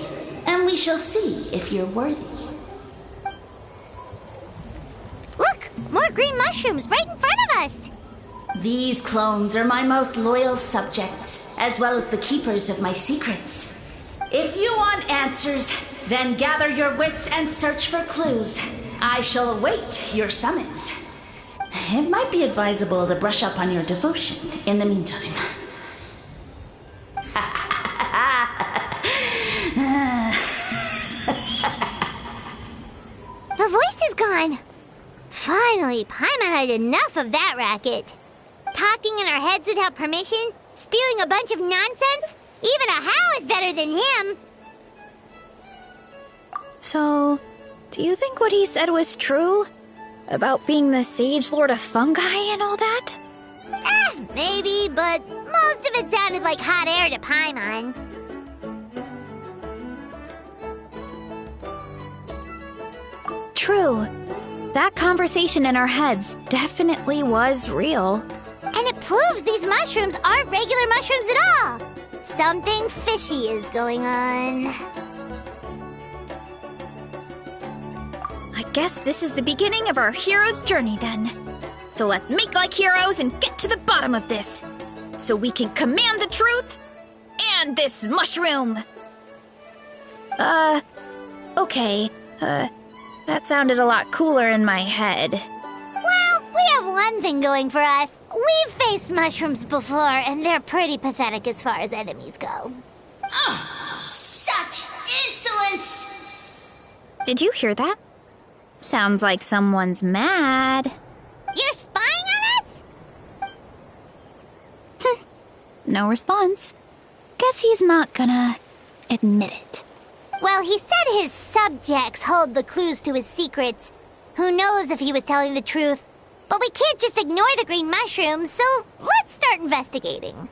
and we shall see if you're worthy. Look! More green mushrooms right in front of us! These clones are my most loyal subjects, as well as the keepers of my secrets. If you want answers, then gather your wits and search for clues. I shall await your summons. It might be advisable to brush up on your devotion in the meantime. The voice is gone. Finally, Paimon had enough of that racket. Talking in our heads without permission, spewing a bunch of nonsense. Even a How is better than him. So, do you think what he said was true? About being the Sage Lord of Fungi and all that? Maybe, but most of it sounded like hot air to Paimon. True. That conversation in our heads definitely was real. And it proves these mushrooms aren't regular mushrooms at all. Something fishy is going on. I guess this is the beginning of our hero's journey then. So let's make like heroes and get to the bottom of this. So we can command the truth and this mushroom. Okay. That sounded a lot cooler in my head. Well, we have one thing going for us. We've faced mushrooms before, and they're pretty pathetic as far as enemies go. Such insolence! Did you hear that? Sounds like someone's mad. You're spying on us? No response. Guess he's not gonna admit it. Well, he said his subjects hold the clues to his secrets. Who knows if he was telling the truth? But we can't just ignore the green mushrooms, so let's start investigating.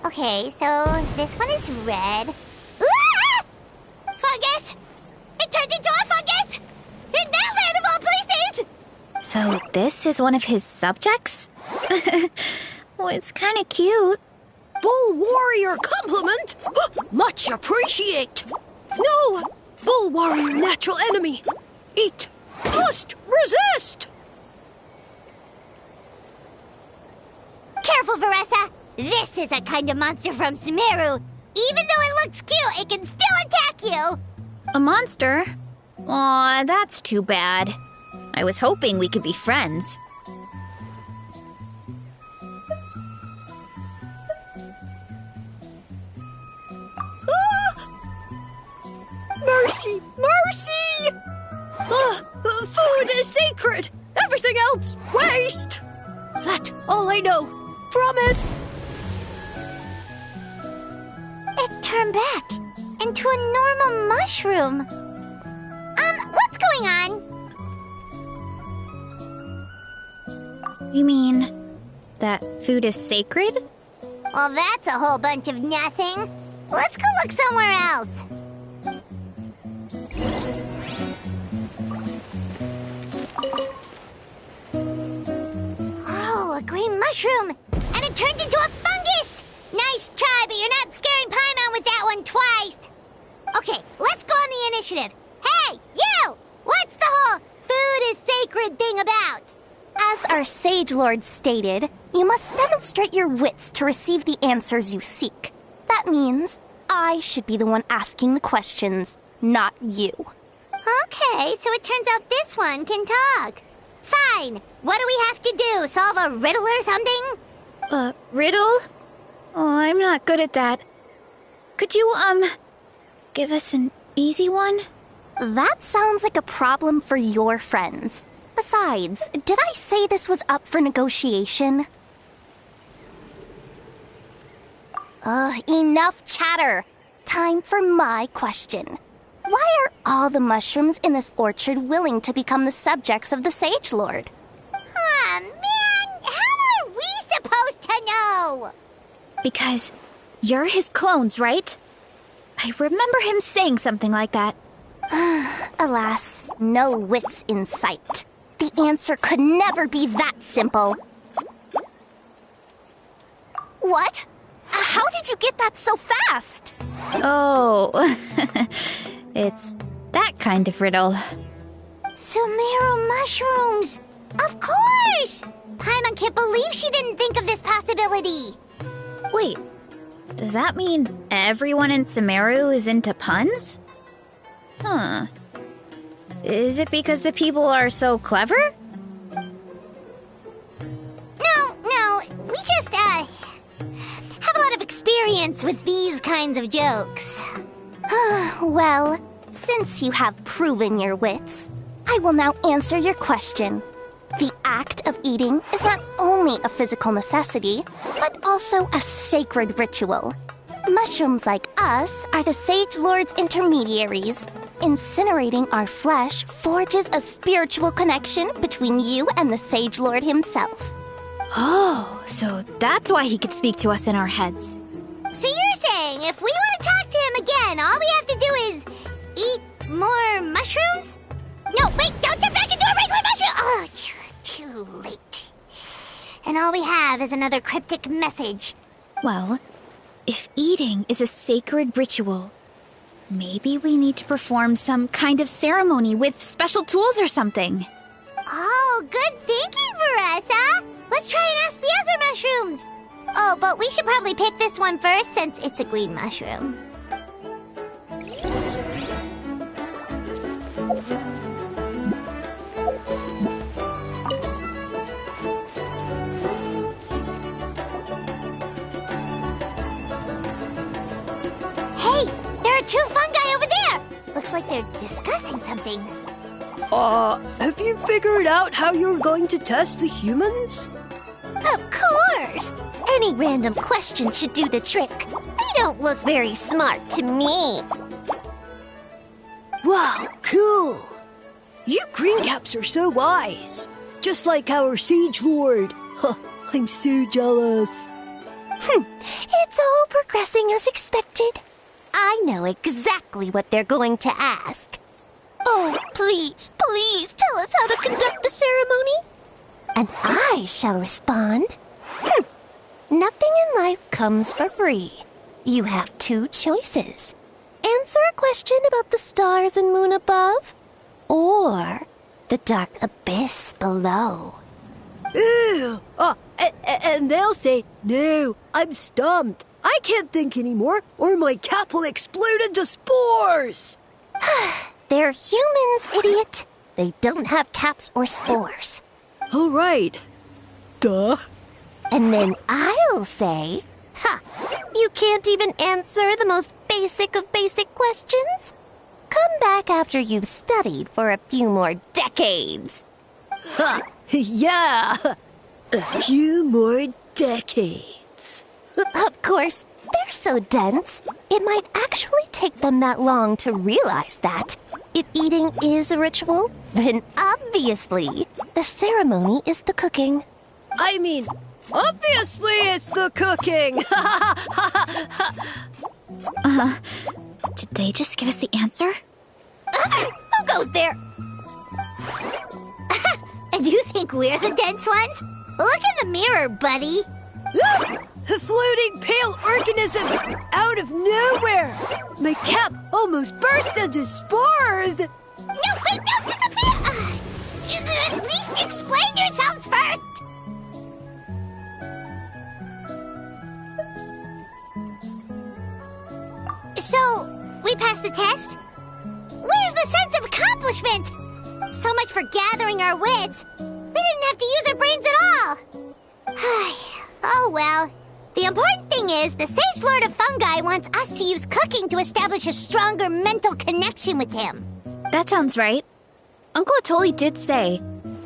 Okay, so this one is red. Ah! Fungus! It turned into a fungus! In that land of all places! So this is one of his subjects? Well, it's kind of cute. Bull warrior compliment? Much appreciate. No, bull warrior natural enemy. Eat. Must resist. Careful, Varesa! This is a kind of monster from Sumeru. Even though it looks cute, it can still attack you! A monster? Aw, that's too bad. I was hoping we could be friends. see? Food is sacred. Everything else, waste. That's all I know. Promise. It turned back into a normal mushroom. What's going on? You mean that food is sacred? Well, that's a whole bunch of nothing. Let's go look somewhere else. Oh, a green mushroom! And it turned into a fungus! Nice try, but you're not scaring Paimon with that one twice! Okay, let's go on the initiative. Hey, you! What's the whole food is sacred thing about? As our Sage Lord stated, you must demonstrate your wits to receive the answers you seek. That means I should be the one asking the questions, not you. Okay, so it turns out this one can talk. Fine. What do we have to do? Solve a riddle or something? Riddle? Oh, I'm not good at that. Could you, give us an easy one? That sounds like a problem for your friends. Besides, did I say this was up for negotiation? Enough chatter. Time for my question. Why are all the mushrooms in this orchard willing to become the subjects of the Sage Lord? Aw, man! How are we supposed to know? Because you're his clones, right? I remember him saying something like that. Alas, no wits in sight. The answer could never be that simple. What? How did you get that so fast? Oh, it's that kind of riddle. Sumeru mushrooms! Of course! Paimon can't believe she didn't think of this possibility. Wait, does that mean everyone in Sumeru is into puns? Huh. Is it because the people are so clever? No, we just, have a lot of experience with these kinds of jokes. Well, since you have proven your wits, I will now answer your question. The act of eating is not only a physical necessity, but also a sacred ritual. Mushrooms like us are the Sage Lord's intermediaries. Incinerating our flesh forges a spiritual connection between you and the Sage Lord himself. Oh, so that's why he could speak to us in our heads. So you're saying if we want to talk to him again, all we have to do is eat more mushrooms? No, wait, don't turn back into a regular mushroom! Oh, too late. And all we have is another cryptic message. Well, if eating is a sacred ritual, maybe we need to perform some kind of ceremony with special tools or something. Oh, good thinking, Varesa! Let's try and ask the other mushrooms! Oh, but we should probably pick this one first since it's a green mushroom. Hey, there are two fungi over there! Looks like they're discussing something. Have you figured out how you're going to test the humans? Of course! Any random question should do the trick. They don't look very smart to me. Wow, cool! You greencaps are so wise. Just like our Sage Lord. Huh, I'm so jealous. It's all progressing as expected. I know exactly what they're going to ask. Oh, please tell us how to conduct the ceremony. And I shall respond. Nothing in life comes for free. You have two choices. Answer a question about the stars and moon above, or the dark abyss below. Ew! And they'll say, no, I'm stumped. I can't think anymore, or my cap will explode into spores. They're humans, idiot. They don't have caps or spores. All right. Duh. And then I'll say, you can't even answer the most basic of basic questions? Come back after you've studied for a few more decades. Ha! Yeah! A few more decades. Of course, they're so dense, it might actually take them that long to realize that. If eating is a ritual, then obviously the ceremony is the cooking. I mean, obviously it's the cooking! Did they just give us the answer? Who goes there? And you think we're the dense ones? Look in the mirror, buddy. A floating pale organism out of nowhere! My cap almost burst into spores! No, wait, don't disappear! At least explain yourselves first! So, we passed the test? Where's the sense of accomplishment? So much for gathering our wits. We didn't have to use our brains at all. Oh well. The important thing is the Sage Lord of Fungi wants us to use cooking to establish a stronger mental connection with him. That sounds right. Uncle Atoli did say,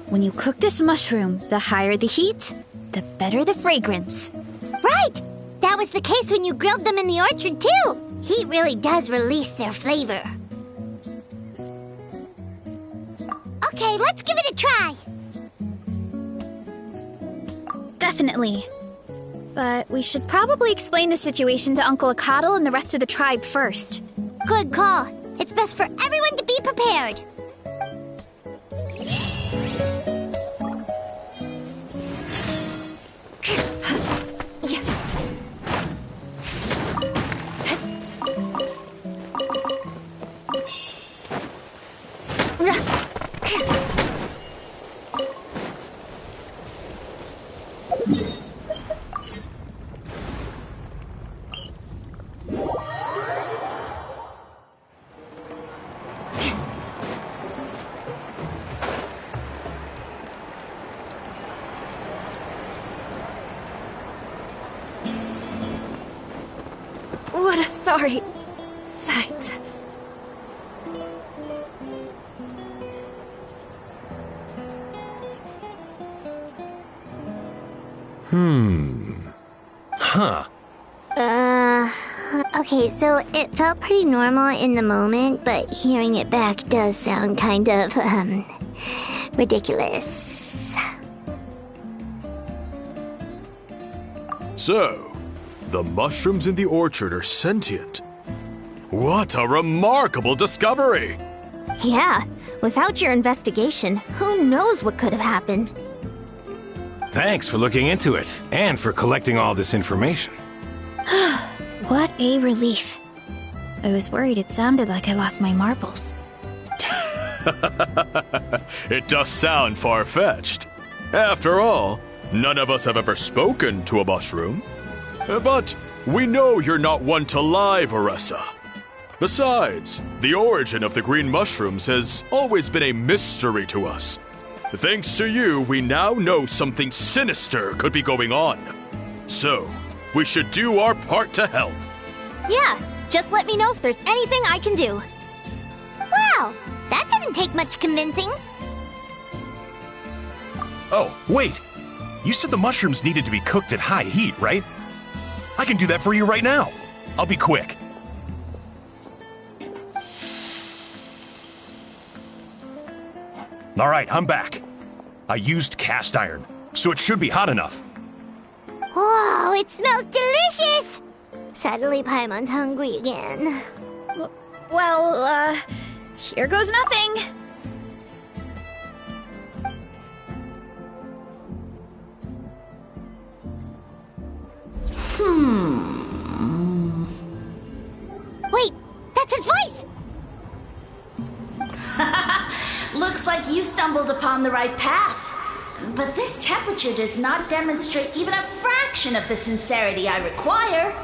when you cook this mushroom, the higher the heat, the better the fragrance. Right! That was the case when you grilled them in the orchard, too. Heat really does release their flavor. Okay, let's give it a try. Definitely. But we should probably explain the situation to Uncle Akatl and the rest of the tribe first. Good call. It's best for everyone to be prepared. What a sorry sight. Huh. Okay, so it felt pretty normal in the moment, but hearing it back does sound kind of, ridiculous. So, the mushrooms in the orchard are sentient. What a remarkable discovery! Yeah, without your investigation, who knows what could have happened? Thanks for looking into it, and for collecting all this information. What a relief. I was worried it sounded like I lost my marbles. It does sound far-fetched. After all, none of us have ever spoken to a mushroom. But we know you're not one to lie, Varesa. Besides, the origin of the green mushrooms has always been a mystery to us. Thanks to you, we now know something sinister could be going on. So, we should do our part to help. Yeah, just let me know if there's anything I can do. Wow, that didn't take much convincing. Oh, wait! You said the mushrooms needed to be cooked at high heat, right? I can do that for you right now. I'll be quick. All right, I'm back. I used cast iron, so it should be hot enough. Whoa, it smells delicious! Suddenly Paimon's hungry again. Well, here goes nothing. Wait, that's his voice! Looks like you stumbled upon the right path. But this temperature does not demonstrate even a fraction of the sincerity I require.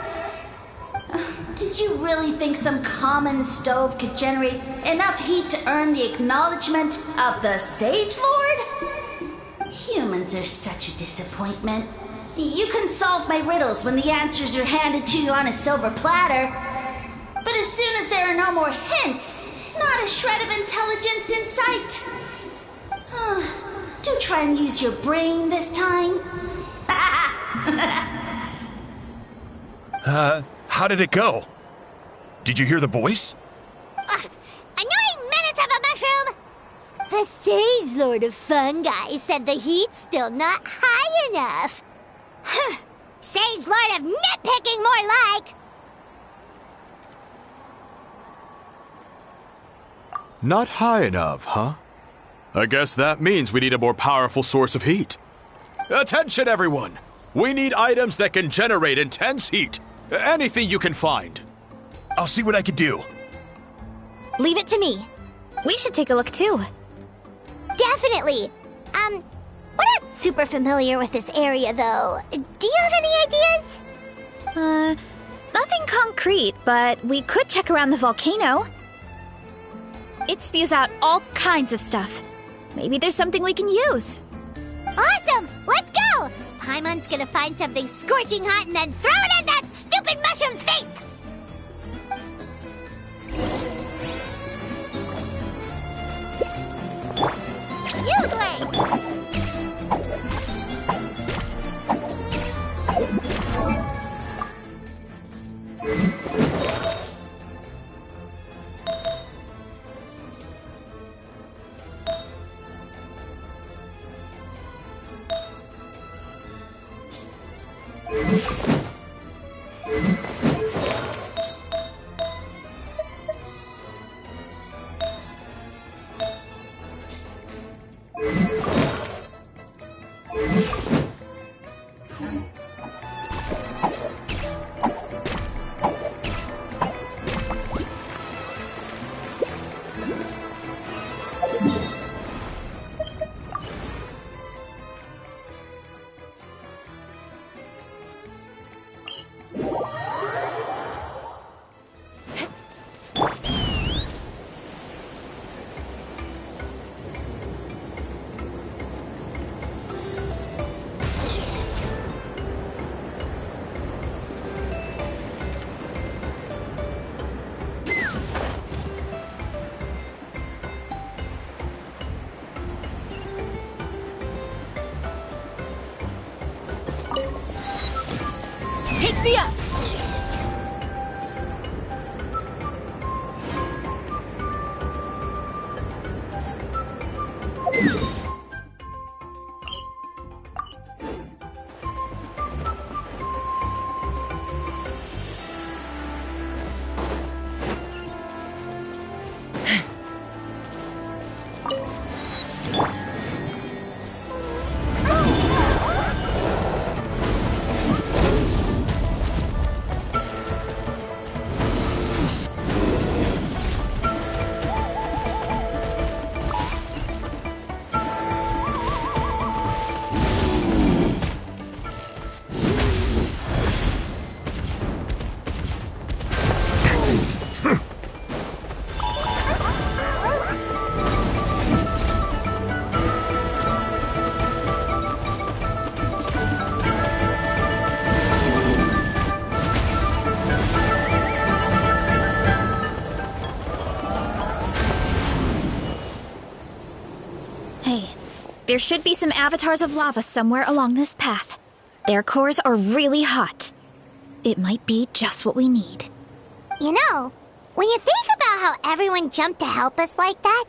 Did you really think some common stove could generate enough heat to earn the acknowledgement of the Sage Lord? Humans are such a disappointment. You can solve my riddles when the answers are handed to you on a silver platter. But as soon as there are no more hints, Not a shred of intelligence in sight. Do try and use your brain this time. How did it go? Did you hear the voice? Annoying menace of a mushroom! The Sage Lord of Fungi said the heat's still not high enough. Sage Lord of Nitpicking, more like! Not high enough, huh? I guess that means we need a more powerful source of heat. Attention, everyone! We need items that can generate intense heat. Anything you can find. I'll see what I can do. Leave it to me. We should take a look too. Definitely! We're not super familiar with this area, though. Do you have any ideas? Nothing concrete, but we could check around the volcano. It spews out all kinds of stuff. Maybe there's something we can use. Awesome! Let's go! Paimon's gonna find something scorching hot and then throw it at that stupid mushroom's face! Yoodling! Take me up! There should be some avatars of lava somewhere along this path. Their cores are really hot. It might be just what we need. You know, when you think about how everyone jumped to help us like that,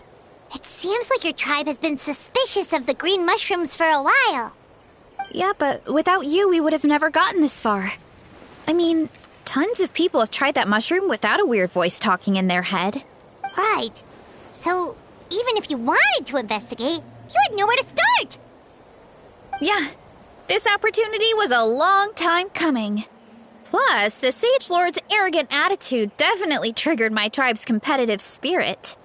it seems like your tribe has been suspicious of the green mushrooms for a while. Yeah, but without you, we would have never gotten this far. I mean, tons of people have tried that mushroom without a weird voice talking in their head. Right. So, even if you wanted to investigate, you had nowhere to start! Yeah, this opportunity was a long time coming. Plus, the Sage Lord's arrogant attitude definitely triggered my tribe's competitive spirit.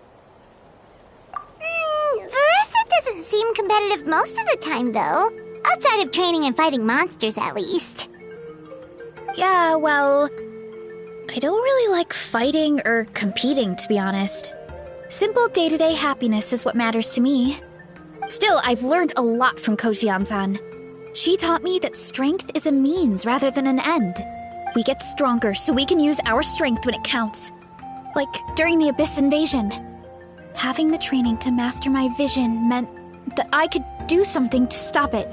Varesa doesn't seem competitive most of the time, though. Outside of training and fighting monsters, at least. Yeah, well, I don't really like fighting or competing, to be honest. Simple day-to-day happiness is what matters to me. Still, I've learned a lot from Kojian-san. She taught me that strength is a means rather than an end. We get stronger so we can use our strength when it counts. Like during the Abyss invasion. Having the training to master my vision meant that I could do something to stop it.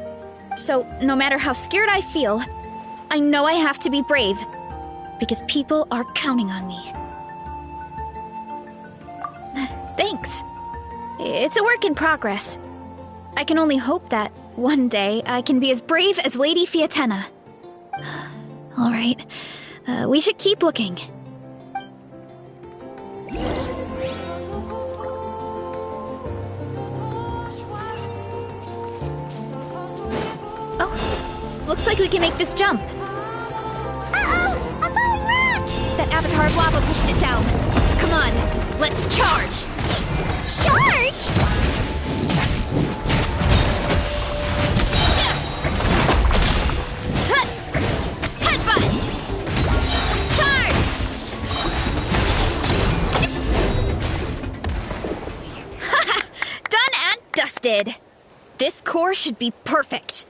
So, no matter how scared I feel, I know I have to be brave, because people are counting on me. Thanks. It's a work in progress. I can only hope that one day I can be as brave as Lady Fiatenna. All right, we should keep looking. Oh, looks like we can make this jump. Uh-oh! A falling rock! That avatar of lava pushed it down. Come on, let's charge! Charge? Headbutt! Charge! Done and dusted. This core should be perfect.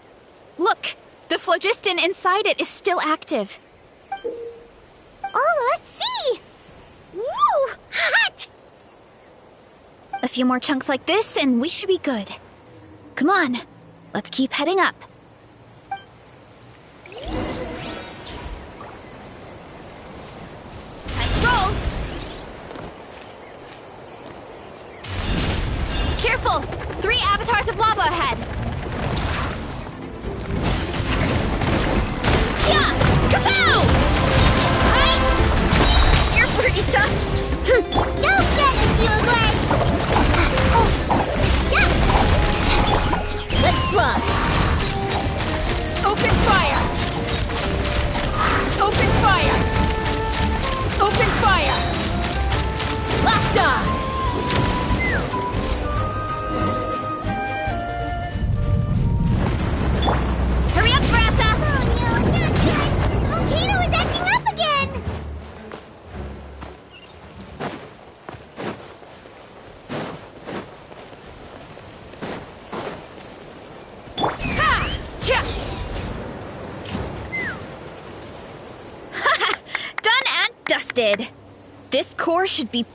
Look, the phlogiston inside it is still active. Oh, let's see! Woo! Hot! A few more chunks like this and we should be good. Come on, let's keep heading up. Time to roll! Careful! 3 avatars of lava ahead! Yeah! Kapow! Hi! You're pretty tough. Go get it, you Glenn! Yeah! Let's fly! Open fire! Open fire! Open fire! Locked on! Hurry up, Varesa! Oh no, not good! The volcano is acting up again! Ha! Cha! Done and dusted. This core should be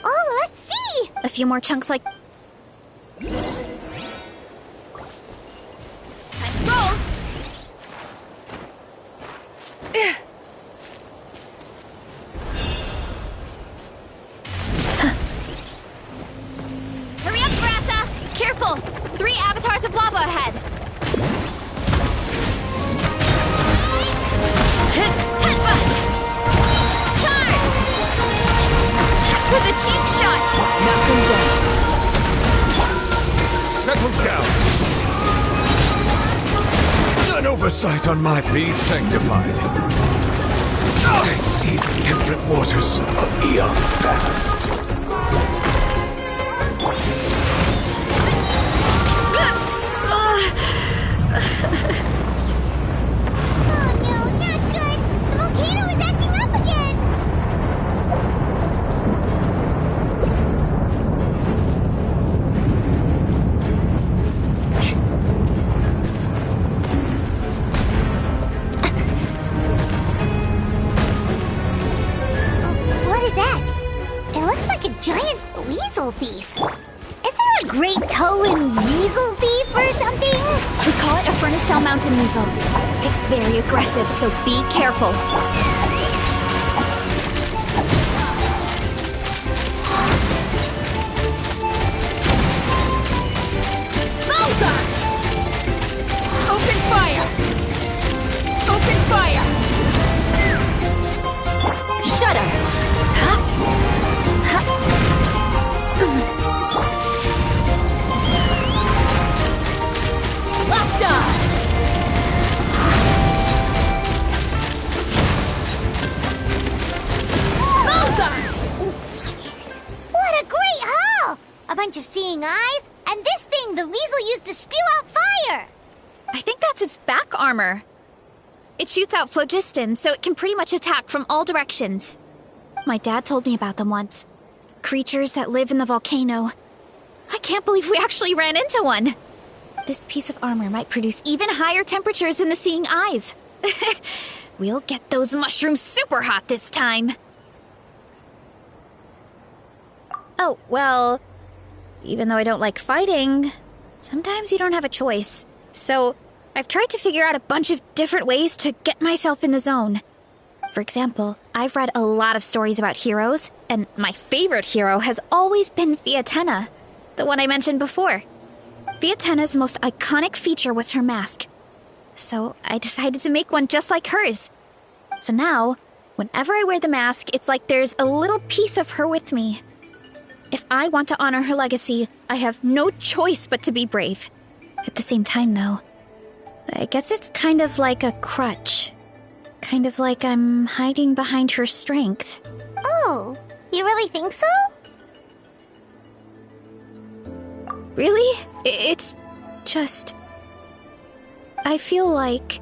Oh, let's see! a few more chunks like... Time to roll! Hurry up, Varesa! Careful! 3 avatars of lava ahead! Headbutt! Charge! That was a cheap shot! Knock him down. Settle down. An oversight on my be sanctified. I see the temperate waters of eons past. Oh no, not good! The volcano is acting up again! What is that? It looks like a giant weasel thief. Is there a great toe-in weasel thief or something? We call it a furnace shell mountain weasel. It's very aggressive, so be careful. Bullseye! Open fire! Open fire! Shudder! Huh? Huh? Locked on! Bullseye! What a great haul! A bunch of seeing eyes, and this thing the weasel used to spew out fire! I think that's its back armor. It shoots out phlogiston, so it can pretty much attack from all directions. My dad told me about them once. Creatures that live in the volcano. I can't believe we actually ran into one. This piece of armor might produce even higher temperatures than the seeing eyes. We'll get those mushrooms super hot this time. Oh, well, even though I don't like fighting, sometimes you don't have a choice. So, I've tried to figure out a bunch of different ways to get myself in the zone. For example, I've read a lot of stories about heroes, and my favorite hero has always been Fiatenna, the one I mentioned before. Fiatenna's most iconic feature was her mask. So I decided to make one just like hers. So now, whenever I wear the mask, it's like there's a little piece of her with me. If I want to honor her legacy, I have no choice but to be brave. At the same time, though, I guess it's kind of like a crutch. Kind of like I'm hiding behind her strength. Oh, you really think so? Really? It's just... I feel like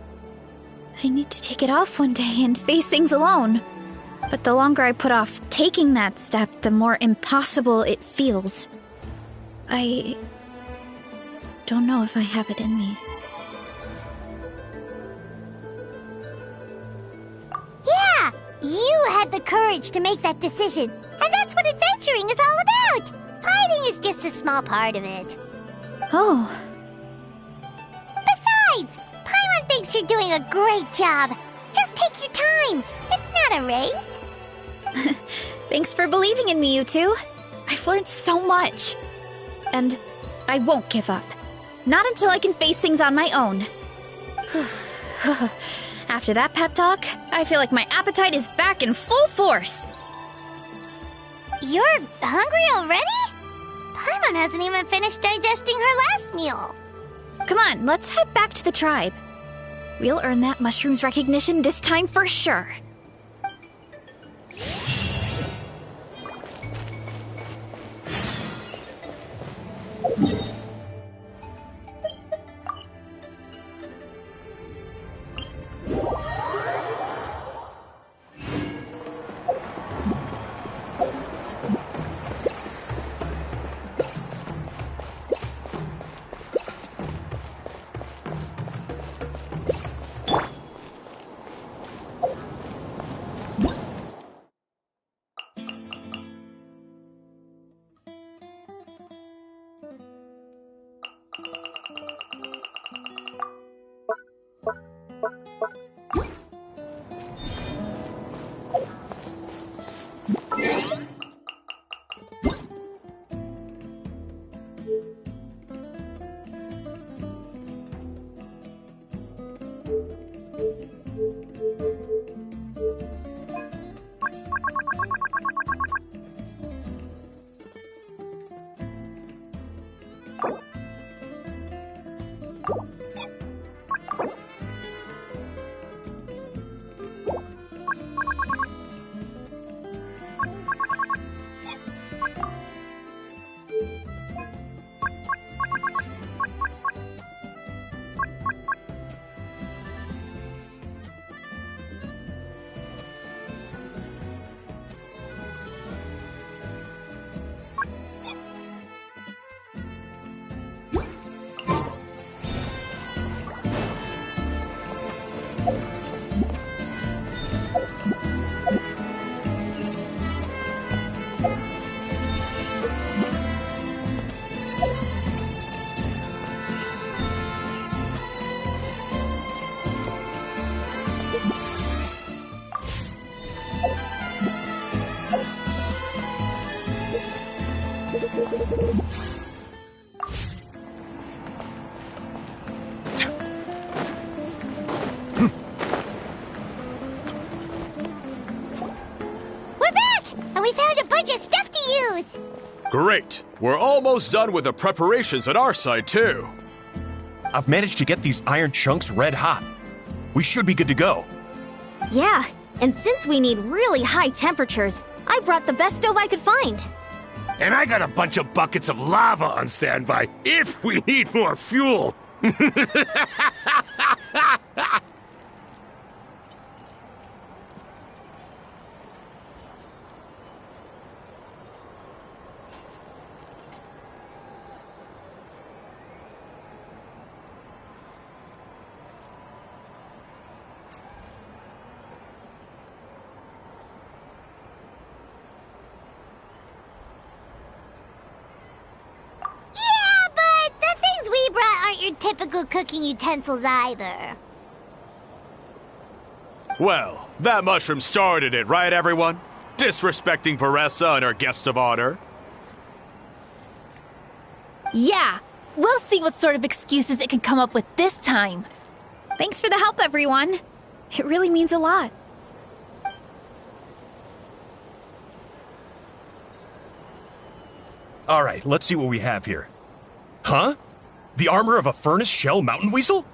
I need to take it off one day and face things alone. But the longer I put off taking that step, the more impossible it feels. I don't know if I have it in me. Yeah, you had the courage to make that decision. And that's what adventuring is all about. Fighting is just a small part of it. Oh. Besides, Paimon thinks you're doing a great job. Just take your time. It's not a race. Thanks for believing in me, you two. I've learned so much. And I won't give up. Not until I can face things on my own. After that pep talk, I feel like my appetite is back in full force. You're hungry already? Paimon hasn't even finished digesting her last meal. Come on, let's head back to the tribe. We'll earn that mushroom's recognition this time for sure. Great! We're almost done with the preparations on our side, too. I've managed to get these iron chunks red hot. We should be good to go. Yeah, and since we need really high temperatures, I brought the best stove I could find. And I got a bunch of buckets of lava on standby if we need more fuel. typical cooking utensils either. Well, that mushroom started it, right, everyone? Disrespecting Varesa and her guest of honor. Yeah, we'll see what sort of excuses it can come up with this time. Thanks for the help, everyone. It really means a lot. All right, let's see what we have here. Huh? The armor of a furnace shell mountain weasel?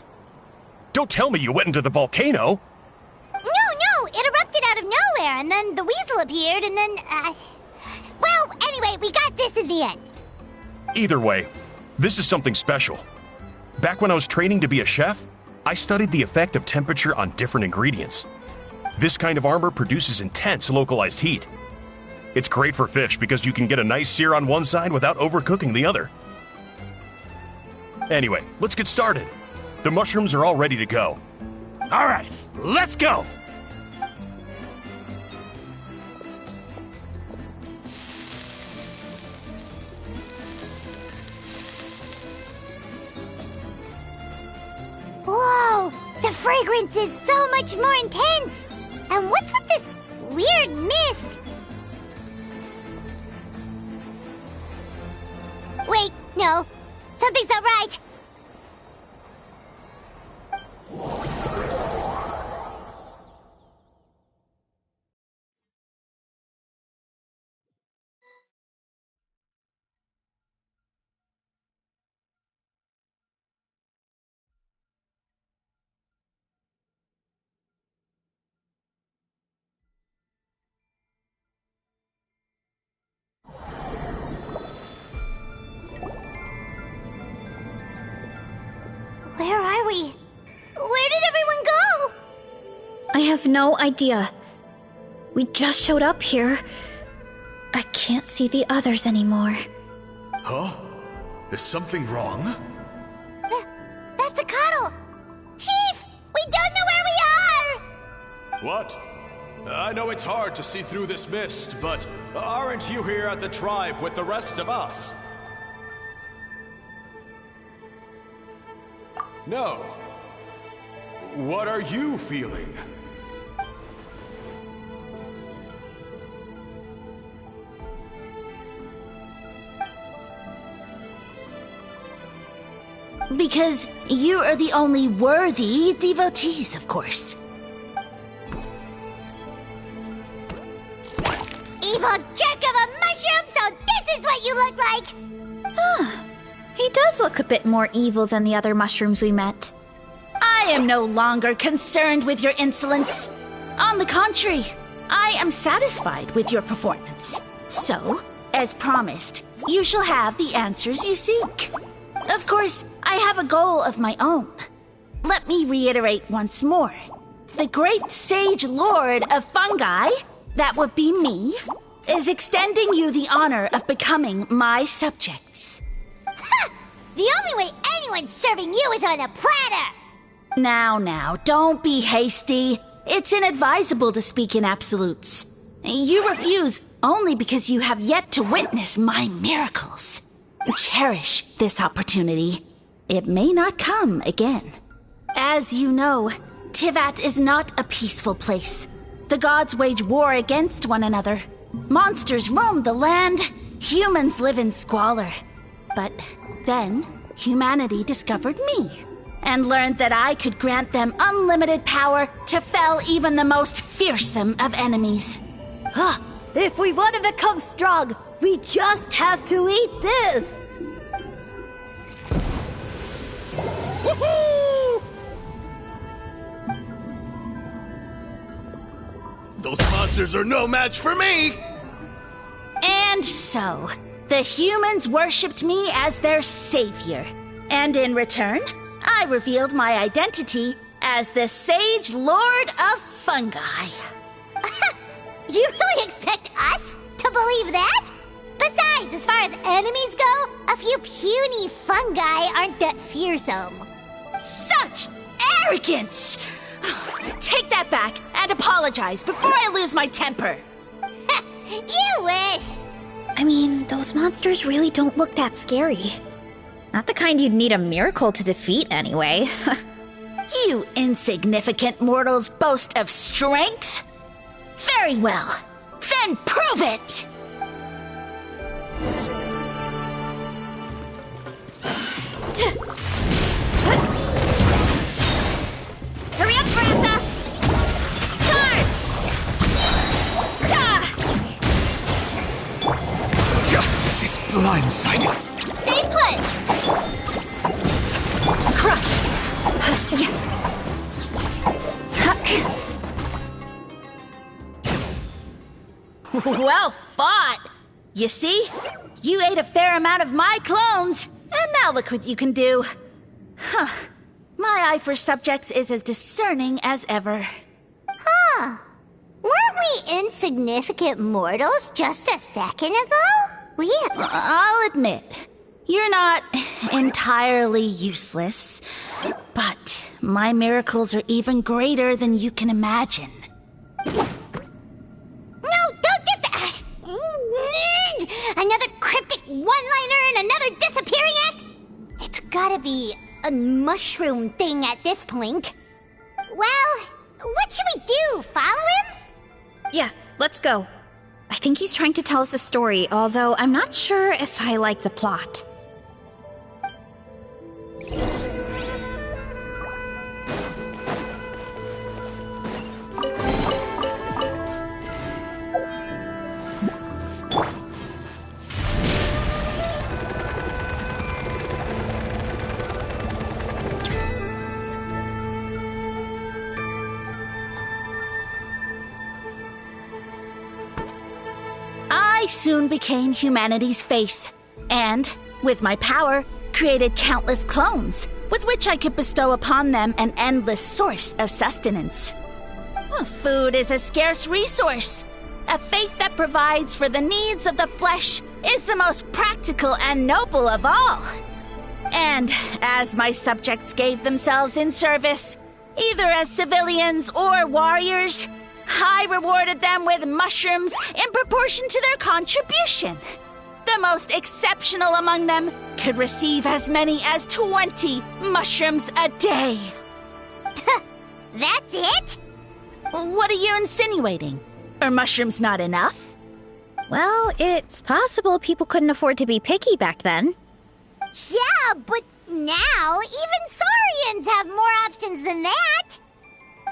Don't tell me you went into the volcano. No, it erupted out of nowhere, and then the weasel appeared, and then, well, anyway, we got this in the end. Either way, this is something special. Back when I was training to be a chef, I studied the effect of temperature on different ingredients. This kind of armor produces intense localized heat. It's great for fish because you can get a nice sear on one side without overcooking the other. Anyway, let's get started. The mushrooms are all ready to go. All right, let's go! Whoa, the fragrance is so much more intense! And what's with this weird mist? Wait, no, something's not right. Where are we? Where did everyone go? I have no idea. We just showed up here. I can't see the others anymore. Huh? Is something wrong? That's a cuddle! Chief! We don't know where we are! What? I know it's hard to see through this mist, but aren't you here at the tribe with the rest of us? No. What are you feeling? Because you are the only worthy devotees, of course. Evil jerk of a mushroom, so this is what you look like! He does look a bit more evil than the other mushrooms we met. I am no longer concerned with your insolence. On the contrary, I am satisfied with your performance. So, as promised, you shall have the answers you seek. Of course, I have a goal of my own. Let me reiterate once more. The great sage lord of fungi, that would be me, is extending you the honor of becoming my subjects. Ha! The only way anyone's serving you is on a platter! Now, don't be hasty. It's inadvisable to speak in absolutes. You refuse only because you have yet to witness my miracles. Cherish this opportunity. It may not come again. As you know, Tivat is not a peaceful place. The gods wage war against one another. Monsters roam the land. Humans live in squalor. But then, humanity discovered me and learned that I could grant them unlimited power to fell even the most fearsome of enemies. If we want to become strong, we just have to eat this! Woohoo! Those monsters are no match for me! And so, the humans worshipped me as their savior. And in return, I revealed my identity as the Sage Lord of Fungi. You really expect us to believe that? Besides, as far as enemies go, a few puny fungi aren't that fearsome. Such arrogance! Take that back and apologize before I lose my temper. You wish! I mean, those monsters really don't look that scary. Not the kind you'd need a miracle to defeat, anyway. You insignificant mortals boast of strength? Very well. Then prove it! Hurry up, varesa! Charge! Justice is blindsided. Stay put! Crush! Well fought! You see? You ate a fair amount of my clones, and now look what you can do. Huh. My eye for subjects is as discerning as ever. Huh. Weren't we insignificant mortals just a second ago? I'll admit, you're not entirely useless, but my miracles are even greater than you can imagine. No, don't just... another cryptic one-liner and another disappearing act? It's gotta be a mushroom thing at this point. Well, what should we do? Follow him? Yeah, let's go. I think he's trying to tell us a story, although I'm not sure if I like the plot. I soon became humanity's faith, and, with my power, created countless clones, with which I could bestow upon them an endless source of sustenance. Food is a scarce resource. A faith that provides for the needs of the flesh is the most practical and noble of all. And as my subjects gave themselves in service, either as civilians or warriors, I rewarded them with mushrooms in proportion to their contribution. The most exceptional among them could receive as many as 20 mushrooms a day. That's it? What are you insinuating? Are mushrooms not enough? Well, it's possible people couldn't afford to be picky back then. Yeah, but now even saurians have more options than that.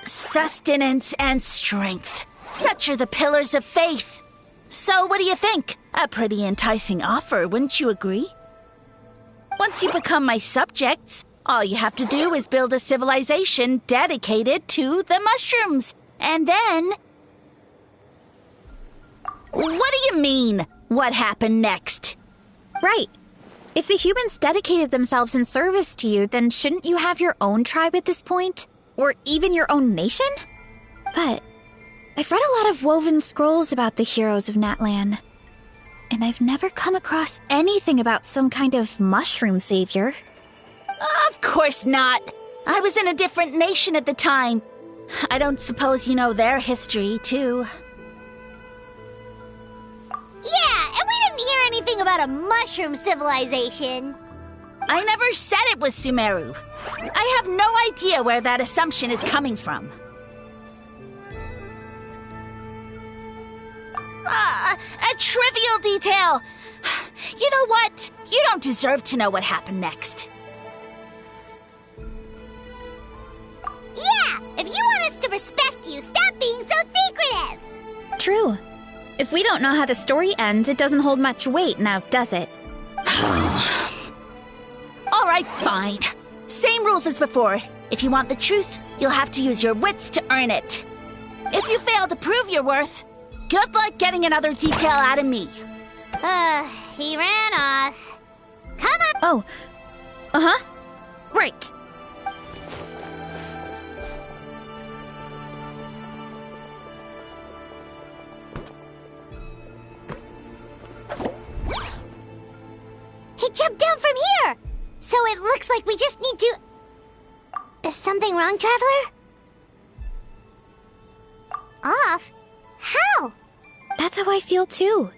Sustenance and strength. Such are the pillars of faith. So what do you think? A pretty enticing offer, wouldn't you agree? Once you become my subjects, all you have to do is build a civilization dedicated to the mushrooms. And then... What do you mean, what happened next? Right. If the humans dedicated themselves in service to you, then shouldn't you have your own tribe at this point? Or even your own nation? But I've read a lot of woven scrolls about the heroes of Natlan, and I've never come across anything about some kind of mushroom savior. Of course not. I was in a different nation at the time. I don't suppose you know their history, too. Yeah, and we didn't hear anything about a mushroom civilization. I never said it was Sumeru. I have no idea where that assumption is coming from. A trivial detail. You know what? You don't deserve to know what happened next. Yeah, if you want us to respect you, stop being so secretive. True. If we don't know how the story ends, it doesn't hold much weight now, does it? All right, fine. Same rules as before. If you want the truth, you'll have to use your wits to earn it. If you fail to prove your worth, good luck getting another detail out of me. He ran off. Come on. Oh. Uh-huh. Right. He jumped down from here! So it looks like we just need to... Is something wrong, Traveler? Off? How? That's how I feel too.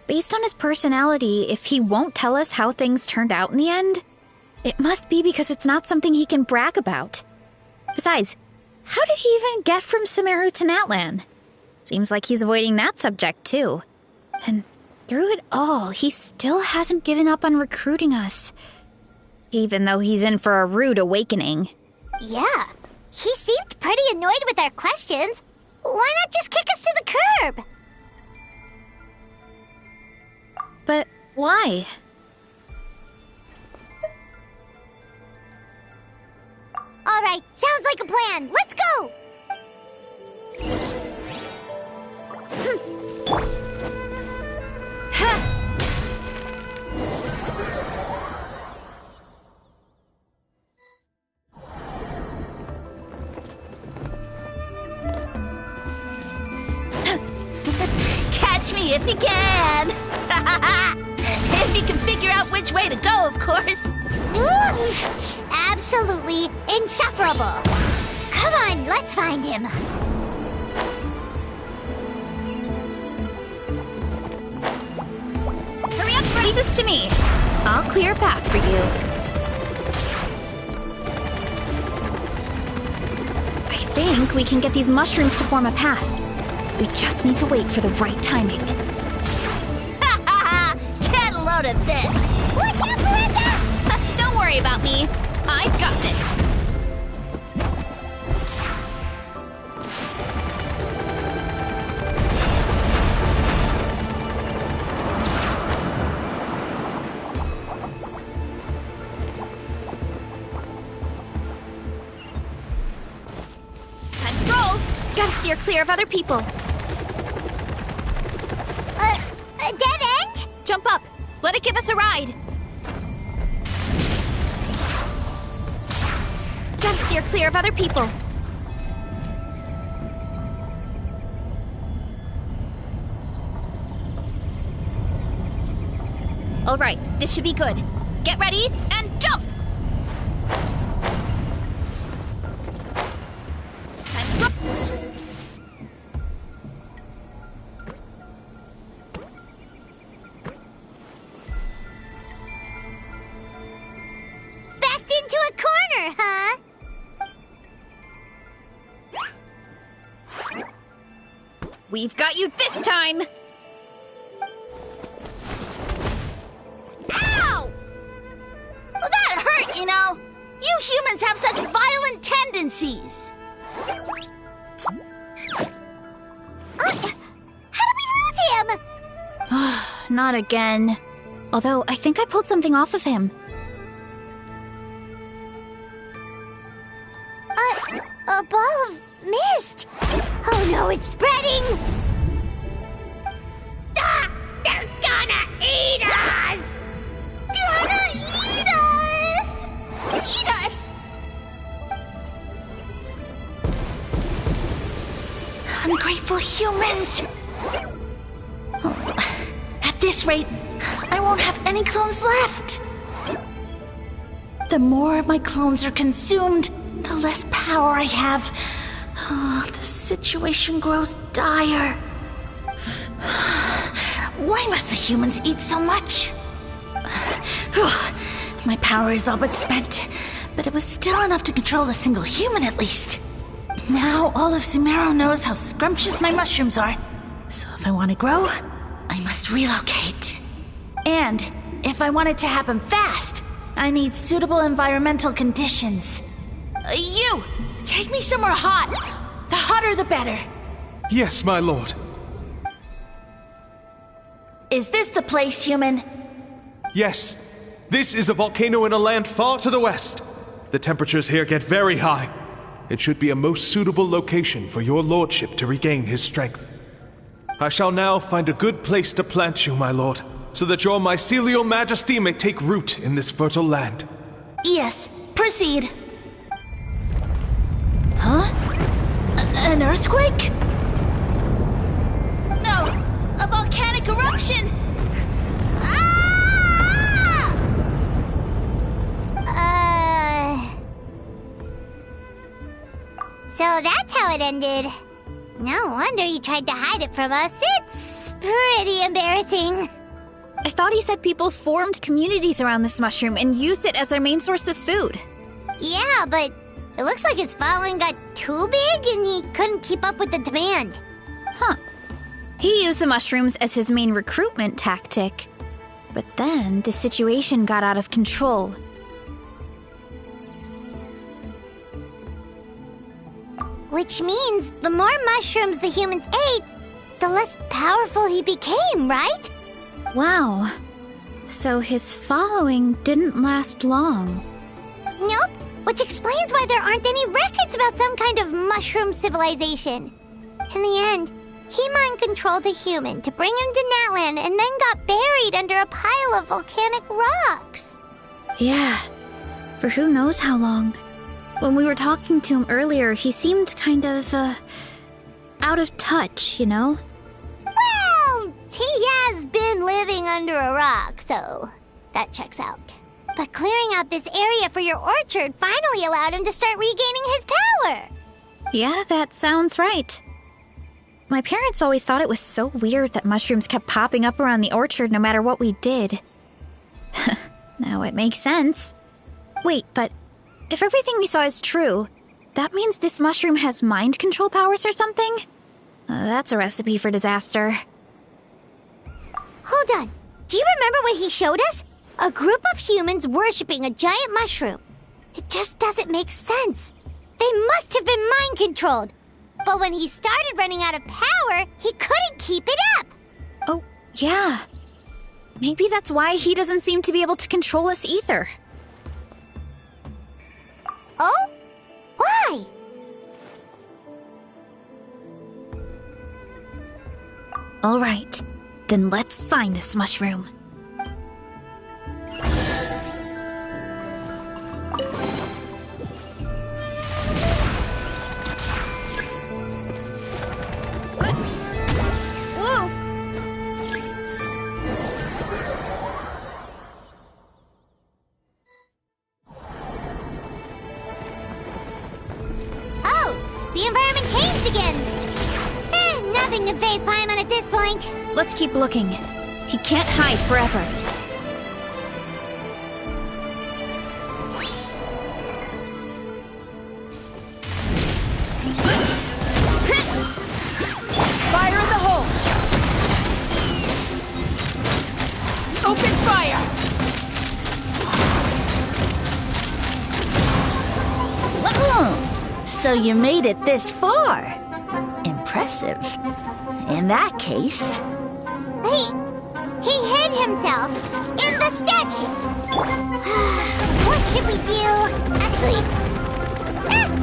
Based on his personality, if he won't tell us how things turned out in the end, it must be because it's not something he can brag about. Besides, how did he even get from Sumeru to Natlan? Seems like he's avoiding that subject too. And through it all, he still hasn't given up on recruiting us. Even though he's in for a rude awakening. Yeah, he seemed pretty annoyed with our questions. Why not just kick us to the curb? But why? All right, sounds like a plan. Let's go! Catch me if you can! If you can figure out which way to go, of course. Absolutely insufferable. Come on, let's find him. Hurry up, leave this to me. I'll clear a path for you. I think we can get these mushrooms to form a path. We just need to wait for the right timing. Get a load of this! Watch out, Varesa! Don't worry about me. I've got this. Time to roll. Gotta steer clear of other people. A dead end? Jump up. Let it give us a ride. Gotta steer clear of other people. All right, this should be good. Get ready and jump! Time to go. Backed into a corner, huh? We've got you this time! Ow! Well, that hurt, you know. You humans have such violent tendencies. How did we lose him? Not again. Although, I think I pulled something off of him. A ball of mist. Oh no, it's spreading! Ah! They're gonna eat us! Gonna eat us! Eat us! Ungrateful humans! At this rate, I won't have any clones left. The more my clones are consumed, the less power I have. Oh, the situation grows dire. Why must the humans eat so much? My power is all but spent, but it was still enough to control a single human at least. Now all of Sumeru knows how scrumptious my mushrooms are. So if I want to grow, I must relocate. And if I want it to happen fast, I need suitable environmental conditions. You! Take me somewhere hot. The hotter the better. Yes, my lord. Is this the place, human? Yes. This is a volcano in a land far to the west. The temperatures here get very high. It should be a most suitable location for your lordship to regain his strength. I shall now find a good place to plant you, my lord, so that your mycelial majesty may take root in this fertile land. Yes, proceed. Huh? An earthquake? No, a volcanic eruption! So that's how it ended. No wonder you tried to hide it from us. It's pretty embarrassing. I thought he said people formed communities around this mushroom and used it as their main source of food. Yeah, but it looks like his following got too big and he couldn't keep up with the demand. Huh. He used the mushrooms as his main recruitment tactic. But then the situation got out of control. Which means the more mushrooms the humans ate, the less powerful he became, right? Wow. So his following didn't last long. Nope, which explains why there aren't any records about some kind of mushroom civilization. In the end, he mind-controlled a human to bring him to Natlan and then got buried under a pile of volcanic rocks. Yeah, for who knows how long. When we were talking to him earlier, he seemed kind of, out of touch, you know? Well, he has been living under a rock, so that checks out. But clearing out this area for your orchard finally allowed him to start regaining his power. Yeah, that sounds right. My parents always thought it was so weird that mushrooms kept popping up around the orchard no matter what we did. Now it makes sense. Wait, but if everything we saw is true, that means this mushroom has mind control powers or something? That's a recipe for disaster. Hold on. Do you remember what he showed us? A group of humans worshipping a giant mushroom. It just doesn't make sense. They must have been mind controlled. But when he started running out of power, he couldn't keep it up. Oh, yeah. Maybe that's why he doesn't seem to be able to control us either. Oh? Why? All right, then let's find this mushroom. Whoa! Oh, the environment changed again. Nothing can faze Paimon at this point. Let's keep looking. He can't hide forever. Fire in the hole! Open fire! So you made it this far. Impressive. In that case... He hid himself in the statue. What should we do? Actually,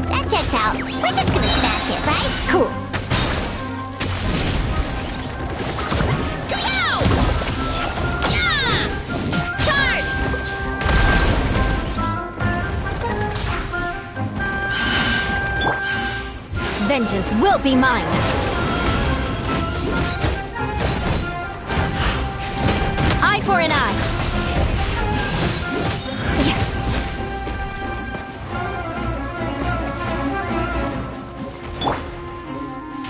that checks out. We're just gonna smash it, right? Cool. Go! Yeah! Charge! Vengeance will be mine. Eye for an eye.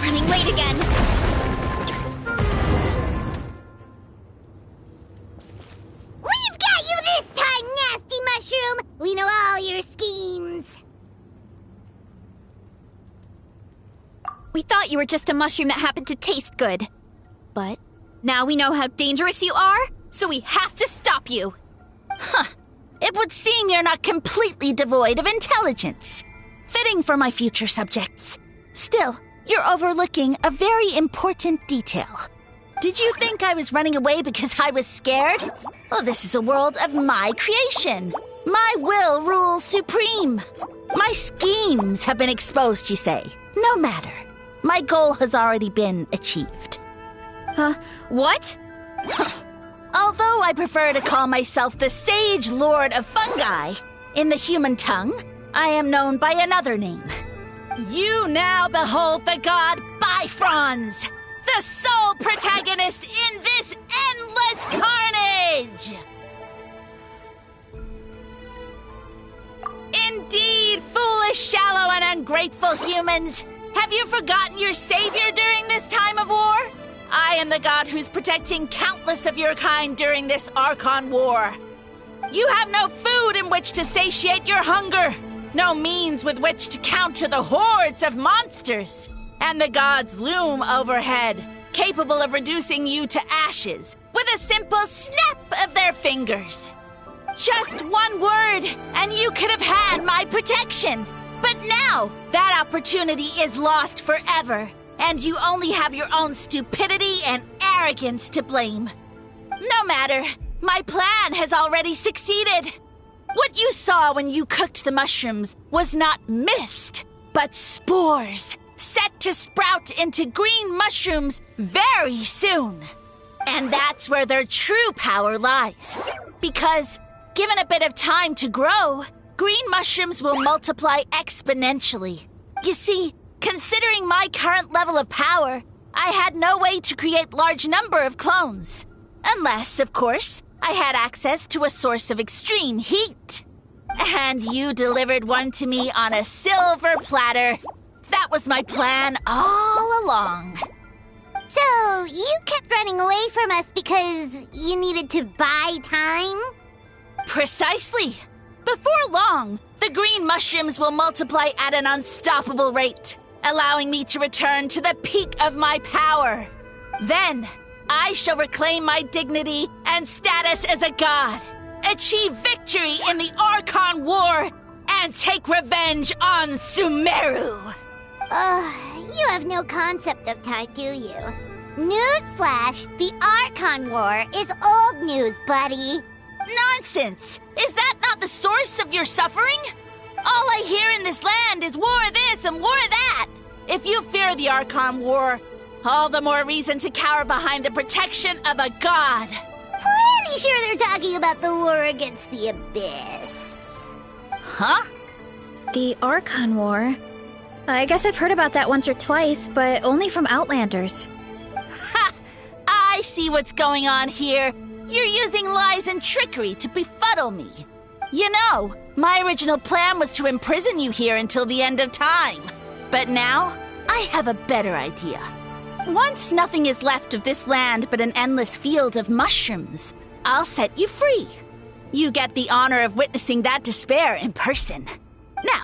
Running late again. We've got you this time, nasty mushroom! We know all your schemes. We thought you were just a mushroom that happened to taste good. But now we know how dangerous you are, so we have to stop you. Huh. It would seem you're not completely devoid of intelligence. Fitting for my future subjects. Still, you're overlooking a very important detail. Did you think I was running away because I was scared? Well, this is a world of my creation. My will rules supreme. My schemes have been exposed, you say. No matter. My goal has already been achieved. What? Although I prefer to call myself the Sage Lord of Fungi, in the human tongue, I am known by another name. You now behold the god Bifrons, the sole protagonist in this endless carnage! Indeed, foolish, shallow, and ungrateful humans! Have you forgotten your savior during this time of war? I am the god who's protecting countless of your kind during this Archon War. You have no food in which to satiate your hunger, no means with which to counter the hordes of monsters, and the gods loom overhead, capable of reducing you to ashes with a simple snap of their fingers. Just one word, and you could have had my protection. But now, that opportunity is lost forever, and you only have your own stupidity and arrogance to blame. No matter, my plan has already succeeded. What you saw when you cooked the mushrooms was not mist, but spores, set to sprout into green mushrooms very soon. And that's where their true power lies. Because, given a bit of time to grow, green mushrooms will multiply exponentially. You see, considering my current level of power, I had no way to create large number of clones. Unless, of course, I had access to a source of extreme heat. And you delivered one to me on a silver platter. That was my plan all along. So, you kept running away from us because you needed to buy time? Precisely. Before long, the green mushrooms will multiply at an unstoppable rate, allowing me to return to the peak of my power. Then, I shall reclaim my dignity and status as a god, achieve victory in the Archon War, and take revenge on Sumeru. You have no concept of time, do you? Newsflash, the Archon War is old news, buddy. Nonsense! Is that not the source of your suffering? All I hear in this land is war this and war that. If you fear the Archon War, all the more reason to cower behind the protection of a god. Pretty sure they're talking about the war against the Abyss. Huh? The Archon War? I guess I've heard about that once or twice, but only from Outlanders. Ha! I see what's going on here. You're using lies and trickery to befuddle me. You know, my original plan was to imprison you here until the end of time. But now, I have a better idea. Once nothing is left of this land but an endless field of mushrooms, I'll set you free. You get the honor of witnessing that despair in person. Now,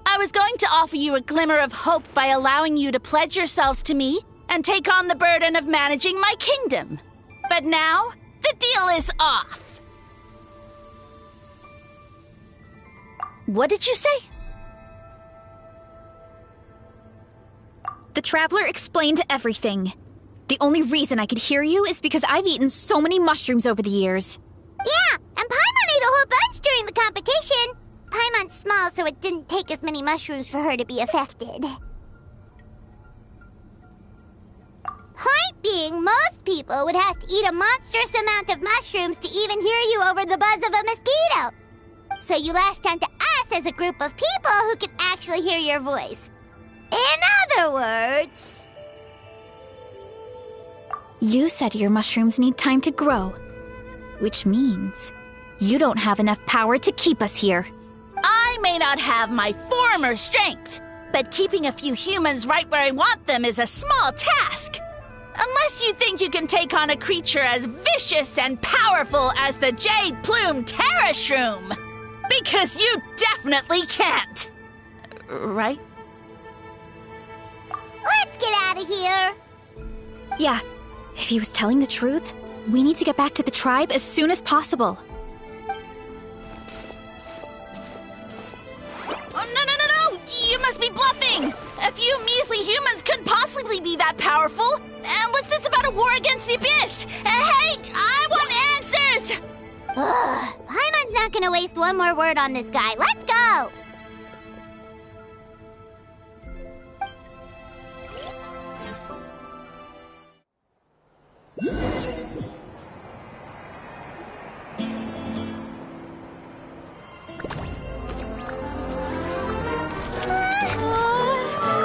I was going to offer you a glimmer of hope by allowing you to pledge yourselves to me and take on the burden of managing my kingdom. But now, the deal is off. What did you say? The Traveler explained everything. The only reason I could hear you is because I've eaten so many mushrooms over the years. Yeah, and Paimon ate a whole bunch during the competition. Paimon's small, so it didn't take as many mushrooms for her to be affected. Point being, most people would have to eat a monstrous amount of mushrooms to even hear you over the buzz of a mosquito. So you latched onto us as a group of people who can actually hear your voice. In other words... You said your mushrooms need time to grow, which means you don't have enough power to keep us here. I may not have my former strength, but keeping a few humans right where I want them is a small task. Unless you think you can take on a creature as vicious and powerful as the Jade-Plume Terrashroom. Because you definitely can't. Right? Let's get out of here. Yeah, if he was telling the truth, we need to get back to the tribe as soon as possible. Oh, no! You must be bluffing! A few measly humans couldn't possibly be that powerful! And what's this about a war against the Abyss? Hey, I want answers! Paimon's not gonna waste one more word on this guy. Let's go!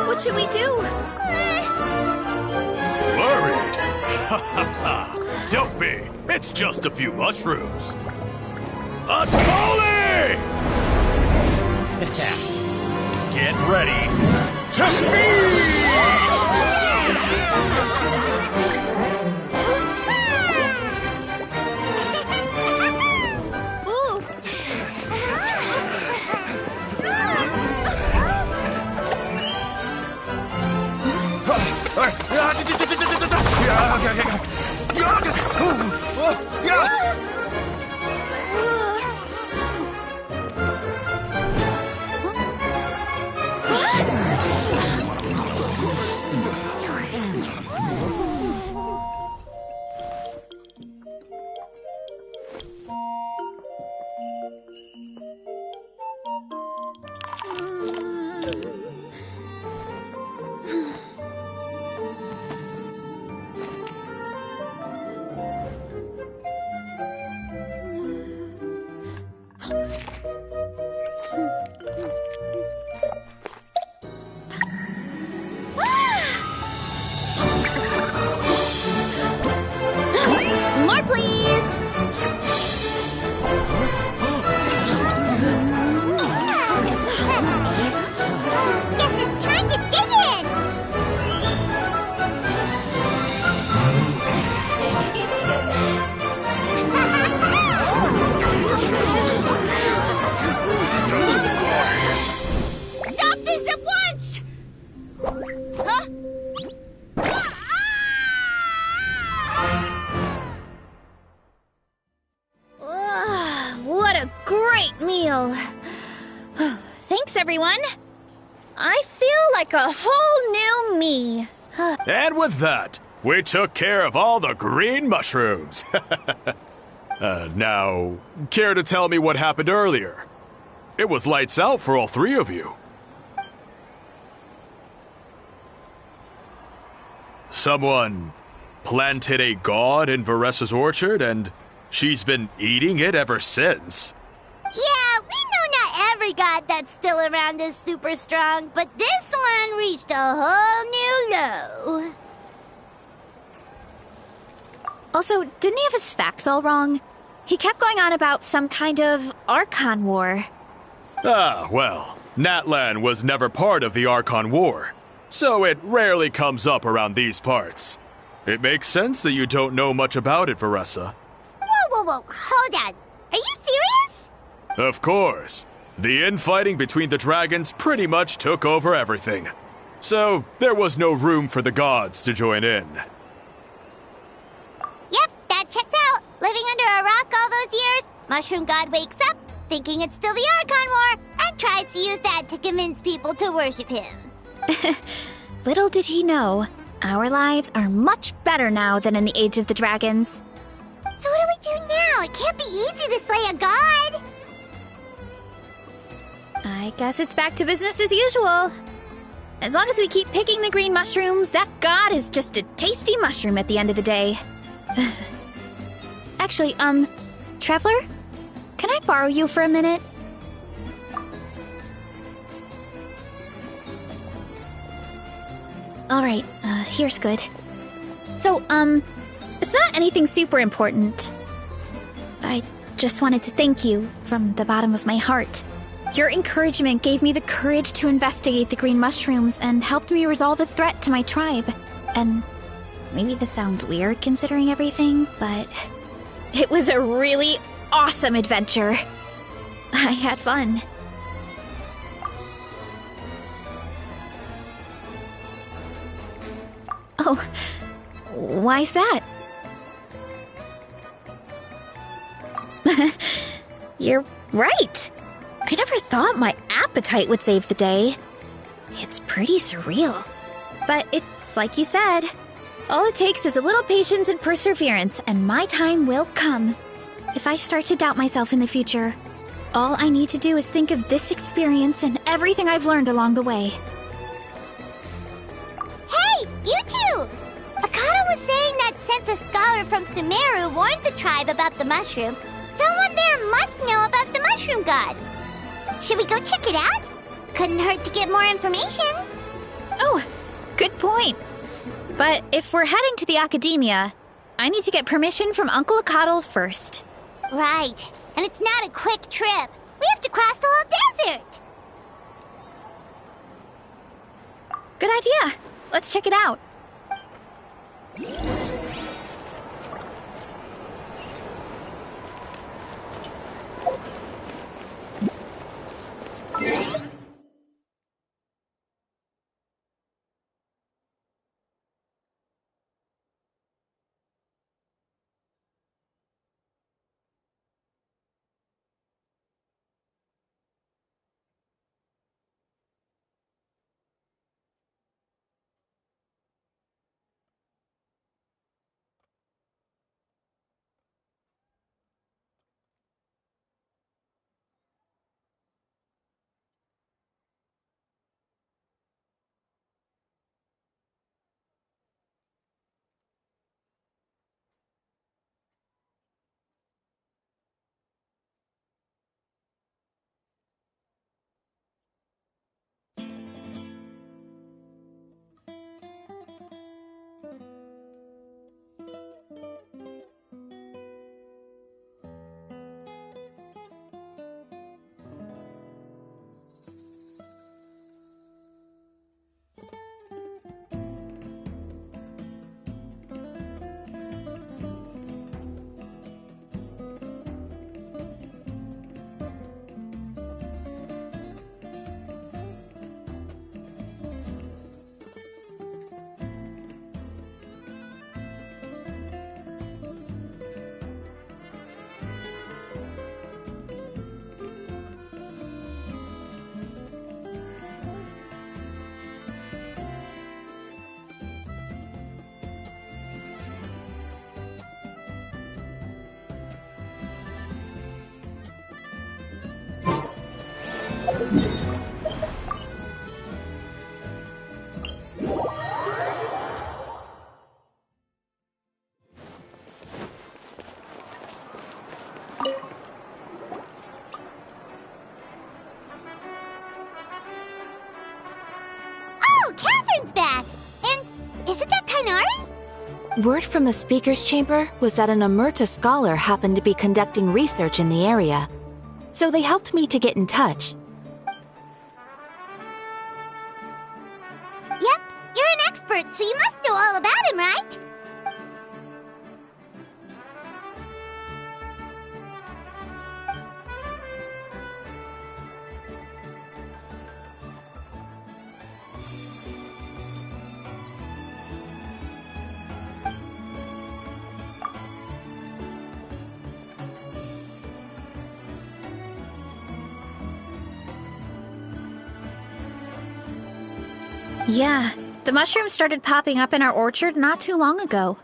What should we do? Worried? Ha ha ha! Don't be! It's just a few mushrooms! Unholy! Get ready to feast! Thanks, everyone. I feel like a whole new me. And with that, we took care of all the green mushrooms. Now, care to tell me what happened earlier? It was lights out for all three of you. Someone planted a god in Varesa's orchard, and she's been eating it ever since. Yeah, we know not every god that's still around is super strong, but this one reached a whole new low. Also, didn't he have his facts all wrong? He kept going on about some kind of Archon War. Ah, well, Natlan was never part of the Archon War, so it rarely comes up around these parts. It makes sense that you don't know much about it, Varesa. Whoa, hold on. Are you serious? Of course. The infighting between the dragons pretty much took over everything. So, there was no room for the gods to join in. Yep, that checks out. Living under a rock all those years, Mushroom God wakes up, thinking it's still the Archon War, and tries to use that to convince people to worship him. Little did he know, our lives are much better now than in the Age of the Dragons. So what do we do now? It can't be easy to slay a god. I guess it's back to business as usual. As long as we keep picking the green mushrooms, that god is just a tasty mushroom at the end of the day. Actually, Traveler? Can I borrow you for a minute? Alright, here's good. So, it's not anything super important. I just wanted to thank you from the bottom of my heart. Your encouragement gave me the courage to investigate the green mushrooms and helped me resolve a threat to my tribe. And maybe this sounds weird considering everything, but it was a really awesome adventure. I had fun. Oh, why's that? You're right. I never thought my appetite would save the day. It's pretty surreal. But it's like you said. All it takes is a little patience and perseverance, and my time will come. If I start to doubt myself in the future, all I need to do is think of this experience and everything I've learned along the way. Hey, you two! Akata was saying that since a scholar from Sumeru warned the tribe about the mushrooms, someone there must know about the mushroom god. Should we go check it out? Couldn't hurt to get more information. Oh, good point. But if we're heading to the academia, I need to get permission from Uncle Akatl first. Right. And it's not a quick trip. We have to cross the whole desert. Good idea. Let's check it out. Catherine's back! And isn't that Tainari? Word from the speaker's chamber was that an Emerta scholar happened to be conducting research in the area. So they helped me to get in touch. Yep, you're an expert, so you must know all about him, right? Yeah, the mushrooms started popping up in our orchard not too long ago.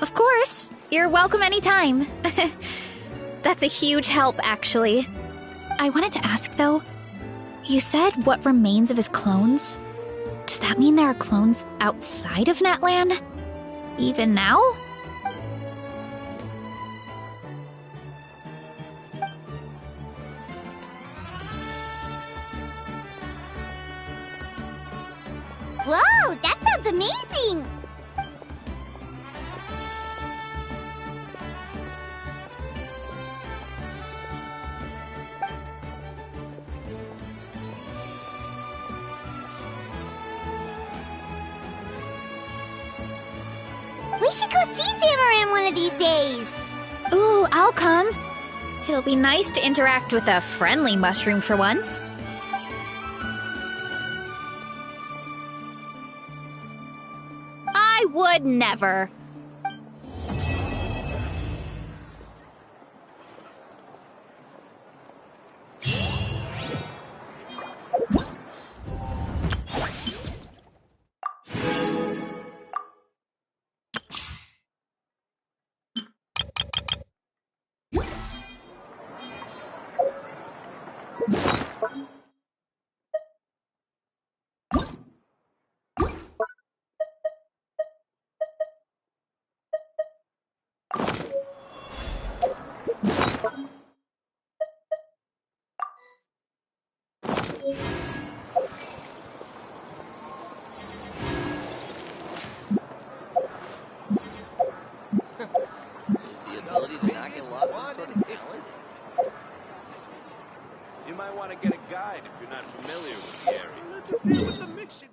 Of course, you're welcome anytime. That's a huge help, actually. I wanted to ask, though, you said what remains of his clones? Does that mean there are clones outside of Natlan? Even now? Whoa, that sounds amazing! We should go see Samaran one of these days! Ooh, I'll come. It'll be nice to interact with a friendly mushroom for once. I would never. You might want to get a guide if you're not familiar with the area. Interfere with the mixing.